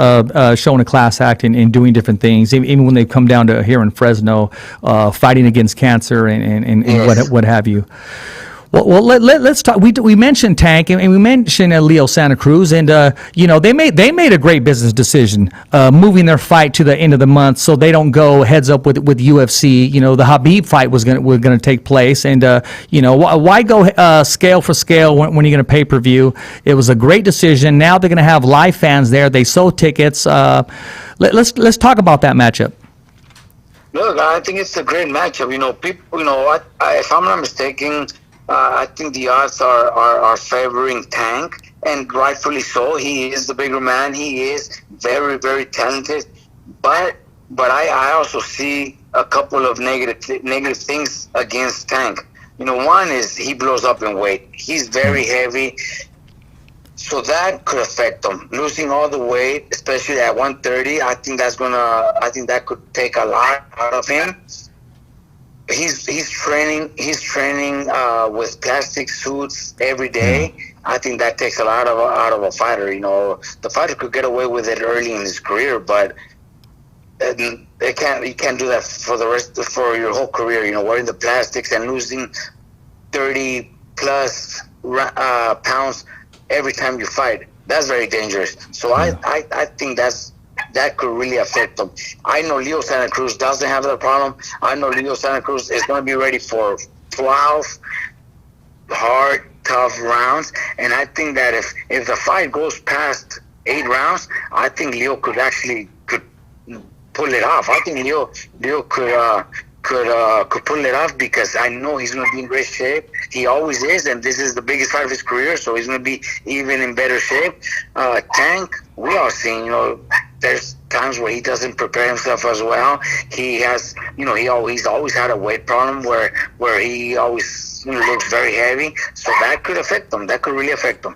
showing a class act and doing different things, even when they come down to here in Fresno, fighting against cancer and what have you. Well, let's talk. We mentioned Tank and we mentioned Leo Santa Cruz, and they made a great business decision, moving their fight to the end of the month so they don't go heads up with UFC. The Khabib fight was going to take place, and why go scale for scale when you're going to pay per view? It was a great decision. Now they're going to have live fans there. They sold tickets. Let's talk about that matchup. Look, I think it's a great matchup. People. If I'm not mistaken. I think the odds are favoring Tank, and rightfully so. He is the bigger man. He is very, very talented. But I also see a couple of negative things against Tank. One is he blows up in weight. He's very heavy, so that could affect him. Losing all the weight, especially at 130, I think that could take a lot out of him. He's training with plastic suits every day. I think that takes a lot out of a fighter. The fighter could get away with it early in his career, but you can't do that for your whole career. Wearing the plastics and losing 30 plus pounds every time you fight. That's very dangerous. So I think that could really affect them. I know Leo Santa Cruz doesn't have that problem. I know Leo Santa Cruz is going to be ready for 12 hard, tough rounds. And I think that if the fight goes past 8 rounds, I think Leo could pull it off. I think Leo could pull it off because I know he's going to be in great shape. He always is, and this is the biggest fight of his career, so he's going to be even in better shape. Tank, we all seen, there's times where he doesn't prepare himself as well. He has, he's always had a weight problem where he always looks very heavy. So that could affect him. That could really affect him.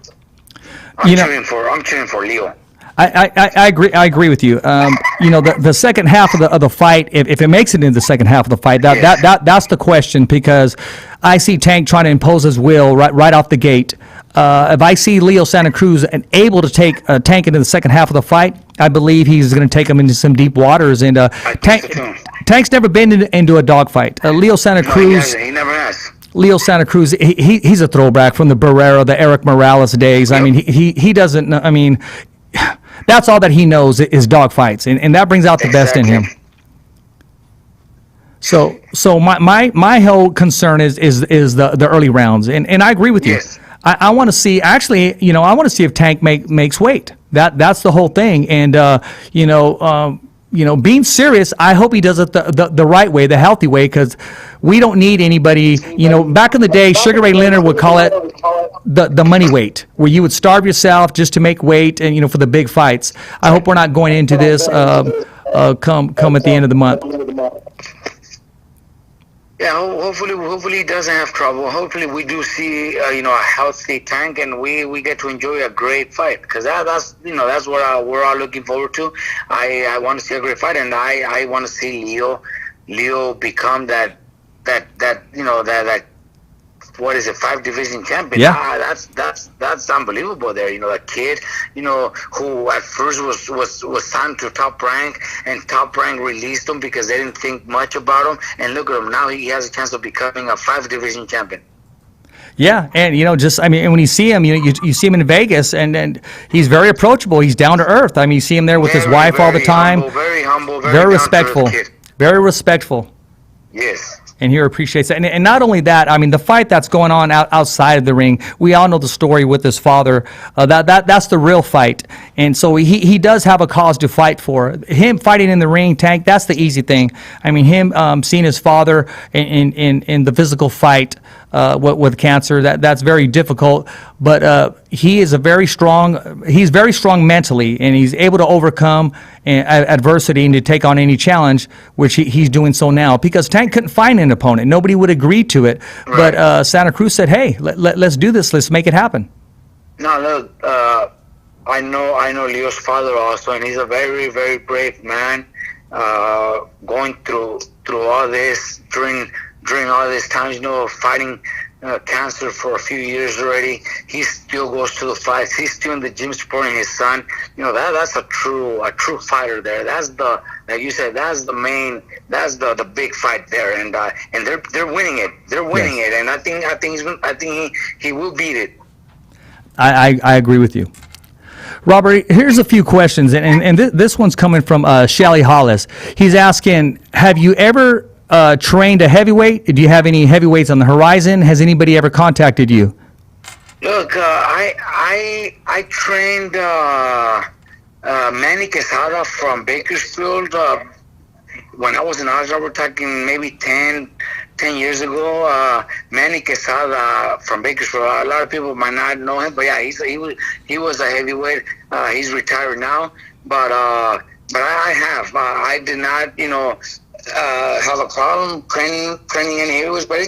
I'm cheering for Leo. I agree with you. The second half of the fight, if it makes it into the second half of the fight, that's the question, because I see Tank trying to impose his will right off the gate. If I see Leo Santa Cruz able to take Tank into the second half of the fight, I believe he's going to take him into some deep waters. And Tank's never been into a dogfight. Leo Santa Cruz. He never has. Leo Santa Cruz, he's a throwback from the Barrera, the Eric Morales days. Yep. I mean, he doesn't. I mean, that's all that he knows is dogfights, and that brings out the best in him. So my whole concern is the early rounds, and I agree with you. Yes. I want to see, actually, I want to see if Tank makes weight. That's the whole thing, and being serious, I hope he does it the right way, the healthy way, because we don't need anybody. Back in the day, Sugar Ray Leonard would call it the money weight, where you would starve yourself just to make weight, and for the big fights. I hope we're not going into this come at the end of the month. Yeah, hopefully he doesn't have trouble. Hopefully we do see a healthy Tank, and we get to enjoy a great fight, because that's what we're all looking forward to. I want to see a great fight, and I want to see Leo become that what is it, 5 division champion? Yeah. That's unbelievable. There, a kid, who at first was signed to Top Rank, and Top Rank released him because they didn't think much about him. And look at him now; he has a chance of becoming a 5 division champion. Yeah, and when you see him, you see him in Vegas, and he's very approachable. He's down to earth. I mean, you see him there with his wife all the time. Very humble, very respectful. Very respectful. Yes. And he appreciates that. And not only that, I mean, the fight that's going on outside of the ring, we all know the story with his father. That's the real fight. And so he does have a cause to fight for. Him fighting in the ring, Tank, that's the easy thing. I mean, him seeing his father in the physical fight with cancer, that's very difficult. But he is he's very strong mentally, and he's able to overcome adversity and to take on any challenge, which he's doing so now, because Tank couldn't find an opponent. Nobody would agree to it. Right. But Santa Cruz said, hey, let's do this. Let's make it happen. No, look, I know Leo's father also, and he's a very, very brave man, going through all this during all this time, fighting cancer for a few years already. He still goes to the fights. He's still in the gym supporting his son. That's a true fighter there. That's like you said, that's the big fight there, and they're winning it. They're winning it, and I think he will beat it. I agree with you. Robert, here's a few questions, and this one's coming from Shelly Hollis. He's asking, have you ever trained a heavyweight? Do you have any heavyweights on the horizon? Has anybody ever contacted you? Look, I trained Manny Quesada from Bakersfield when I was in Oslo. We're talking maybe 10 years ago. Manny Quesada from Bakersfield. A lot of people might not know him, but yeah, he was a heavyweight. He's retired now, but I have. I did not, have a problem training any heavyweights, but I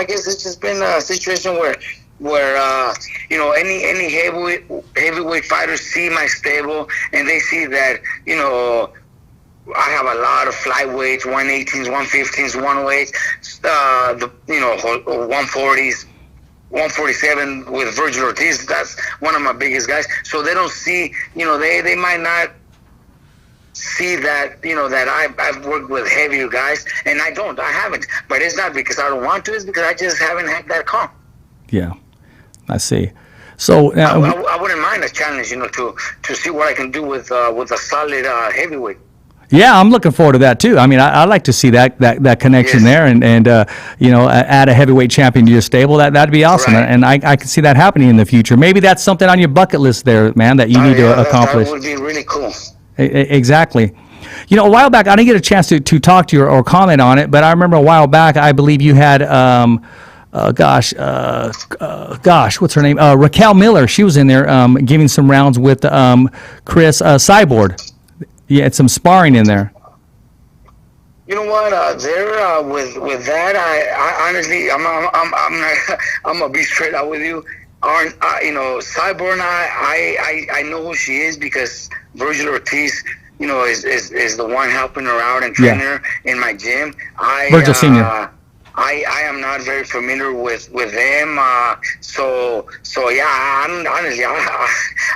guess it's just been a situation where any heavyweight fighters see my stable and they see that I have a lot of flyweights, 118s, 115s, 108s, 140s, 147 with Virgil Ortiz. That's one of my biggest guys. So they don't see, they might not see that, that I've worked with heavier guys, and I haven't. But it's not because I don't want to, it's because I just haven't had that call. Yeah, I see. So I wouldn't mind a challenge, to see what I can do with a solid heavyweight. Yeah, I'm looking forward to that too. I mean, I like to see that connection there, and add a heavyweight champion to your stable. That'd be awesome, Right. and I can see that happening in the future. Maybe that's something on your bucket list there, man, that you need to accomplish. That would be really cool. Exactly. A while back, I didn't get a chance to talk to you or comment on it, but I remember a while back, I believe you had, what's her name? Raquel Miller. She was in there giving some rounds with Chris Cyborg. You had some sparring in there. You know what? There with that, I honestly, I'm gonna be straight out with you. Cyborg, I know who she is because Virgil Ortiz, is the one helping her out and training her in my gym. Virgil Senior. I am not very familiar with them, so yeah. I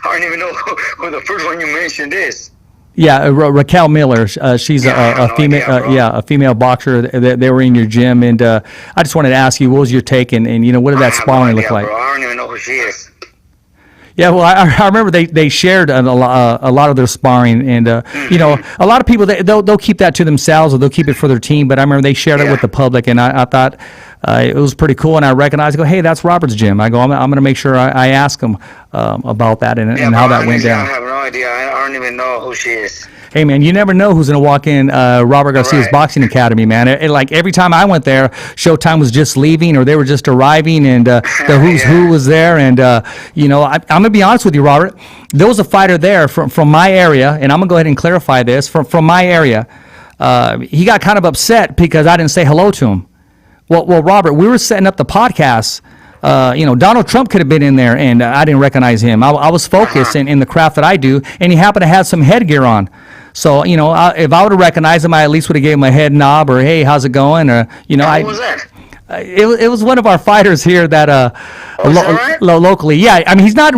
don't even know who the first one you mentioned is. Yeah, Raquel Miller. She's a female. A female boxer. They were in your gym, and I just wanted to ask you, what was your take, and what did that sparring look like? Bro. I don't even know who she is. Yeah, well, I remember they shared a lot of their sparring, and a lot of people they'll keep that to themselves or they'll keep it for their team. But I remember they shared it with the public, and I thought it was pretty cool. And I recognized, hey, that's Robert's gym. I go, I'm going to make sure I ask him about that and how that went down. I have no idea. I don't even know who she is. Hey, man, you never know who's going to walk in Robert Garcia's Boxing Academy, man. Like every time I went there, Showtime was just leaving or they were just arriving, and the who's who was there. And, I'm going to be honest with you, Robert. There was a fighter there from my area, and I'm going to go ahead and clarify this. From my area, he got kind of upset because I didn't say hello to him. Well, Robert, we were setting up the podcast. Donald Trump could have been in there, and I didn't recognize him. I was focused in the craft that I do, and he happened to have some headgear on. So, if I would have recognized him, I at least would have gave him a head nod or, hey, how's it going? Or, Who was that? It was one of our fighters here that locally. Yeah, I mean, he's not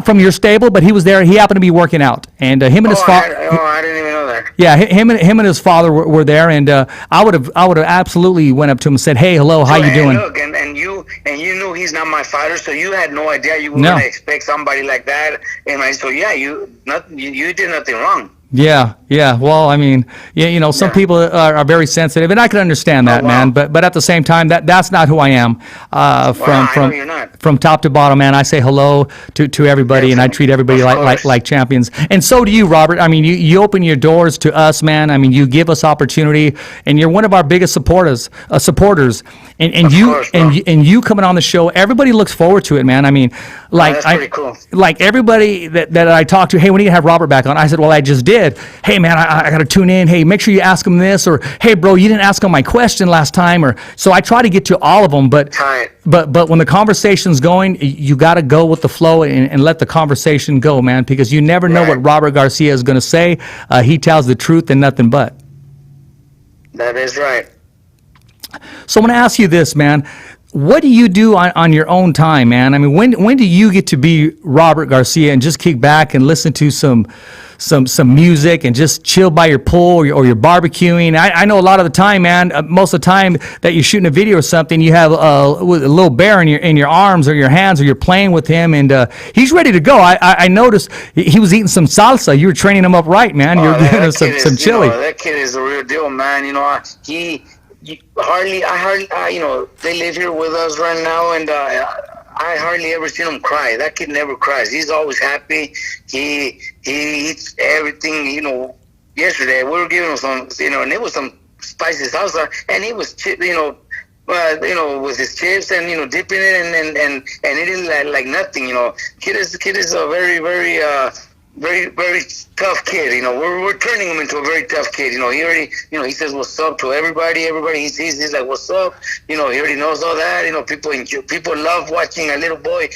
from your stable, but he was there. He happened to be working out, and him and his father. I didn't even know that. Yeah, him and his father were there, and I would have absolutely went up to him and said, hey, hello, how you doing? Look, and you knew he's not my fighter, so you had no idea you were going to expect somebody like that. So yeah, you did nothing wrong. Yeah. Well, I mean, some people are very sensitive, and I can understand that, man. But at the same time, that's not who I am. From top to bottom, man, I say hello to everybody, and I treat everybody like champions. And so do you, Robert. I mean, you open your doors to us, man. I mean, you give us opportunity, and you're one of our biggest supporters. And you coming on the show, everybody looks forward to it, man. I mean, that's pretty cool. Like everybody that I talk to, hey, when are you gonna have Robert back on? I said, well, I just did. Hey, man, I got to tune in. Hey, make sure you ask him this, or hey, bro, you didn't ask him my question last time, or so I try to get to all of them. But when the conversation's going, you got to go with the flow and let the conversation go, man, because you never know what Robert Garcia is going to say. He tells the truth and nothing but. That is right. So I'm going to ask you this, man. What do you do on your own time, man? I mean, when do you get to be Robert Garcia and just kick back and listen to some some music and just chill by your pool or you're barbecuing. I know a lot of the time, man, most of the time that you're shooting a video or something, you have a little bear in your arms or your hands, or you're playing with him, and he's ready to go. I noticed he was eating some salsa. You were training him up right, man. You're giving him some chili. That kid is the real deal, man. They live here with us right now, and I hardly ever seen him cry. That kid never cries. He's always happy. He eats everything. Yesterday we were giving him some, and it was some spicy salsa, and he was, with his chips and dipping it and eating like nothing. Kid is a very very very tough kid. We're turning him into a very tough kid. He already, he says what's up to everybody. He's like, what's up? He already knows all that. People love watching a little boy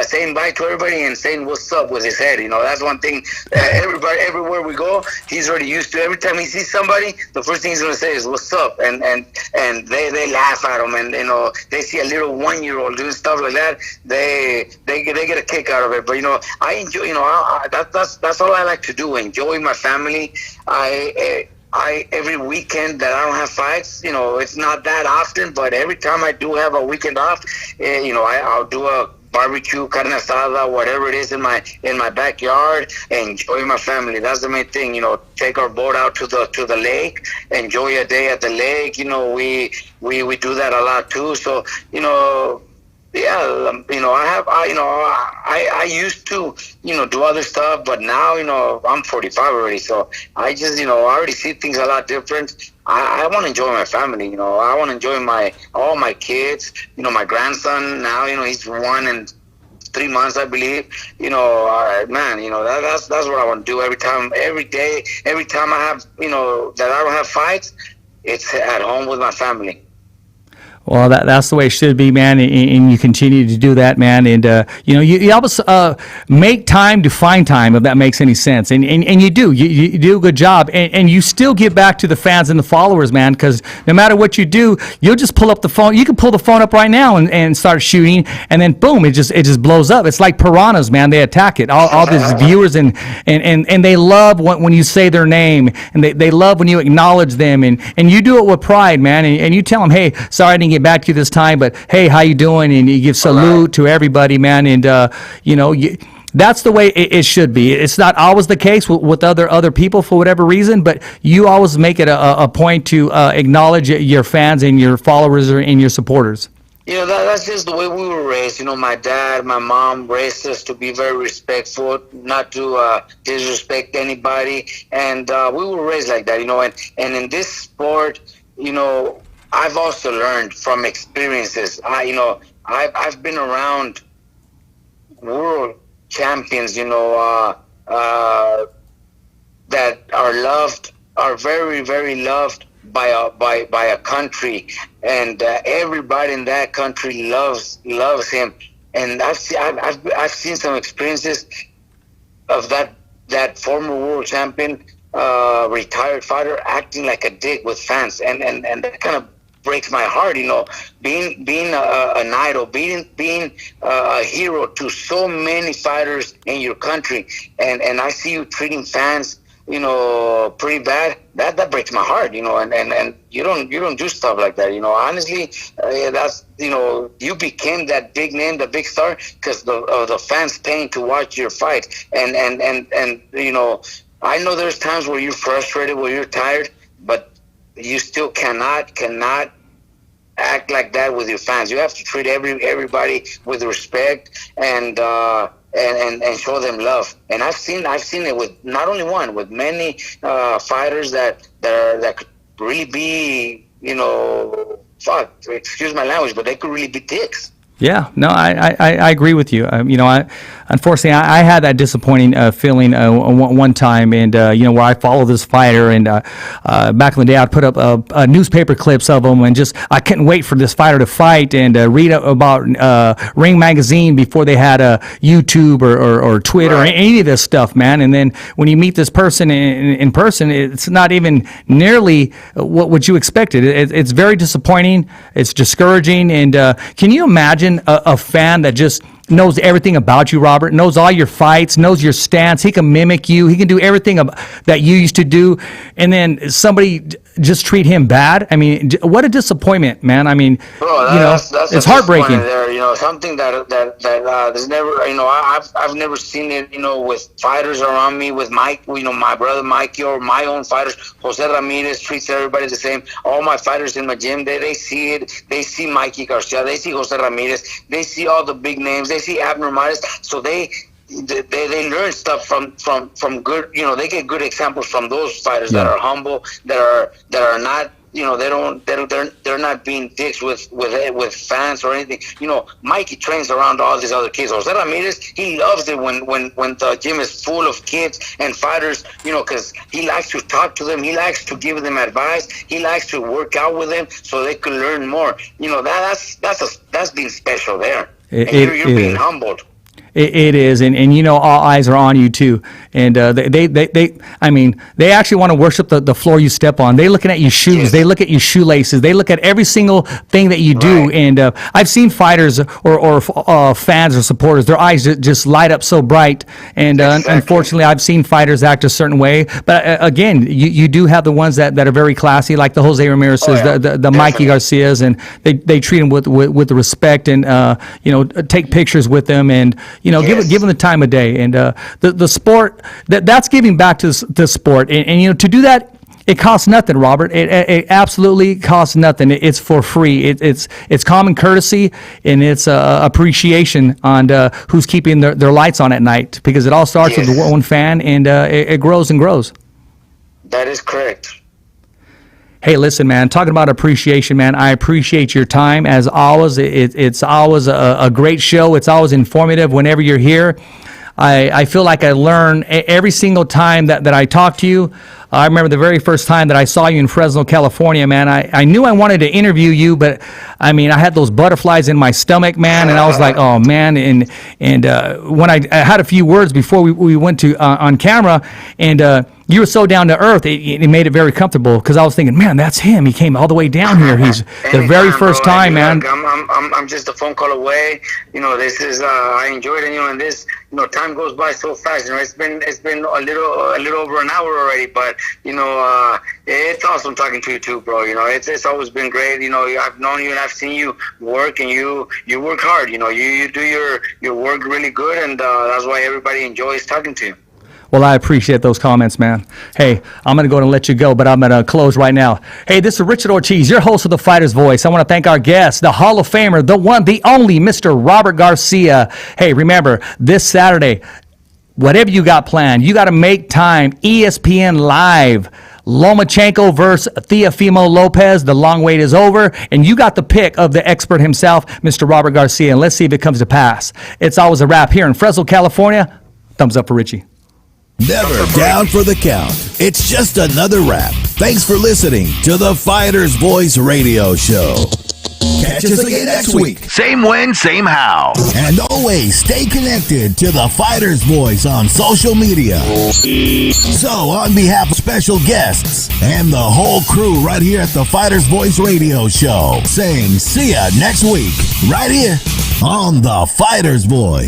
saying bye to everybody and saying what's up with his head. That's one thing. Everybody, everywhere we go, he's already used to. Every time he sees somebody, the first thing he's gonna say is what's up, and they laugh at him, and they see a little 1-year-old doing stuff like that, they get a kick out of it. But I enjoy. That's all I like to do. Enjoy my family. I every weekend that I don't have fights, it's not that often, but every time I do have a weekend off, I'll do a barbecue, carne asada, whatever it is in my backyard, and enjoy my family. That's the main thing. Take our boat out to the lake, enjoy a day at the lake. We do that a lot too. So yeah, I used to, do other stuff, but now, I'm 45 already, so I just, I already see things a lot different. I want to enjoy my family, I want to enjoy all my kids, my grandson now, he's 1 and 3 months, I believe. That's what I want to do every day, every time I have, that I don't have fights, it's at home with my family. Well, that's the way it should be, man, and you continue to do that, man. And you always make time to find time, if that makes any sense. And you do. You do a good job, and you still give back to the fans and the followers, man. Because no matter what you do, you'll just pull up the phone. You can pull the phone up right now and start shooting, and then boom, it just blows up. It's like piranhas, man. They attack it. All these viewers and they love when you say their name, and they love when you acknowledge them, and you do it with pride, man. And you tell them, hey, sorry I didn't get back to you this time, but hey, how you doing? And you give salute to everybody, man. And that's the way it should be. It's not always the case with other people for whatever reason, but you always make it a point to acknowledge your fans and your followers and your supporters. That's just the way we were raised. My dad, my mom raised us to be very respectful, not to disrespect anybody, and we were raised like that. And in this sport, I've also learned from experiences. I've been around world champions, that are very, very loved by a country, and everybody in that country loves him. And I've seen some experiences of that former world champion, retired fighter, acting like a dick with fans, and that kind of breaks my heart, being an idol, being a hero to so many fighters in your country, and I see you treating fans, pretty bad. That breaks my heart, and you don't do stuff like that, honestly. That's, you became that big name, the big star, because of the fans paying to watch your fight, and I know there's times where you're frustrated, where you're tired, but you still cannot act like that with your fans. You have to treat everybody with respect and show them love. And I've seen it with not only one, with many fighters that could really be, excuse my language, but they could really be dicks. Yeah, no, I agree with you. Unfortunately, I had that disappointing feeling one time, and where I follow this fighter, and back in the day, I'd put up newspaper clips of him, and I couldn't wait for this fighter to fight, and read about Ring Magazine before they had YouTube or Twitter or any of this stuff, man. And then when you meet this person in person, it's not even nearly what you expected. It's very disappointing. It's discouraging, and can you imagine a fan that just knows everything about you, Robert, knows all your fights, knows your stance. He can mimic you. He can do everything that you used to do. And then somebody just treat him bad. I mean, what a disappointment, man. I mean, bro, that's it's heartbreaking. There, something that there's never, I've never seen it, with fighters around me, with Mike, my brother Mikey, or my own fighters. Jose Ramirez treats everybody the same. All my fighters in my gym, they see it. They see Mikey Garcia. They see Jose Ramirez. They see all the big names. They see Abner Mares. So they learn stuff from good. They get good examples from those fighters that are humble, that are not. They're not being dicks with fans or anything. Mikey trains around all these other kids. Jose Ramirez, he loves it when the gym is full of kids and fighters. Because he likes to talk to them. He likes to give them advice. He likes to work out with them so they can learn more. That's being special there. You're being humbled. It is, and all eyes are on you too. And they actually want to worship the floor you step on. They looking at your shoes. Yes. They look at your shoelaces. They look at every single thing that you do. Right. And I've seen fighters or fans or supporters, their eyes just light up so bright. And exactly. Unfortunately, I've seen fighters act a certain way. But again, you do have the ones that are very classy, like the Jose Ramirez's, the Mikey Garcias, and they treat them with respect and take pictures with them and. Give them the time of day, and the sport that's giving back to the sport, and to do that, it costs nothing, Robert. It absolutely costs nothing. It's for free. It's common courtesy, and it's appreciation on who's keeping their lights on at night, because it all starts with one fan, and it grows and grows. That is correct. Hey, listen, man, talking about appreciation, man, I appreciate your time. As always, it's always a great show. It's always informative whenever you're here. I feel like I learn every single time that I talk to you. I remember the very first time that I saw you in Fresno, California, man. I knew I wanted to interview you, but I had those butterflies in my stomach, man, and I was like, oh man. And when I had a few words before we went to on camera, and you were so down to earth, it made it very comfortable, because I was thinking, man, that's him. He came all the way down here. He's the very first time, man. I'm just a phone call away. This is I enjoyed it. And this, time goes by so fast. It's been a little over an hour already, but it's awesome talking to you too, bro. It's always been great. I've known you and I've seen you work, and you work hard. You do your work really good, and that's why everybody enjoys talking to you. Well, I appreciate those comments, man. Hey, I'm going to go and let you go, but I'm going to close right now. Hey, this is Richard Ortiz, your host of The Fighter's Voice. I want to thank our guest, the Hall of Famer, the one, the only, Mr. Robert Garcia. Hey, remember, this Saturday, whatever you got planned, you got to make time. ESPN Live. Lomachenko versus Teofimo Lopez. The long wait is over, and you got the pick of the expert himself, Mr. Robert Garcia, and let's see if it comes to pass. It's always a wrap here in Fresno, California. Thumbs up for Richie. Never down for the count. It's just another wrap. Thanks for listening to the Fighter's Voice Radio Show. Catch us again next week. Same when, same how. And always stay connected to the Fighter's Voice on social media. So, on behalf of special guests and the whole crew right here at the Fighter's Voice Radio Show, saying see ya next week, right here on the Fighter's Voice.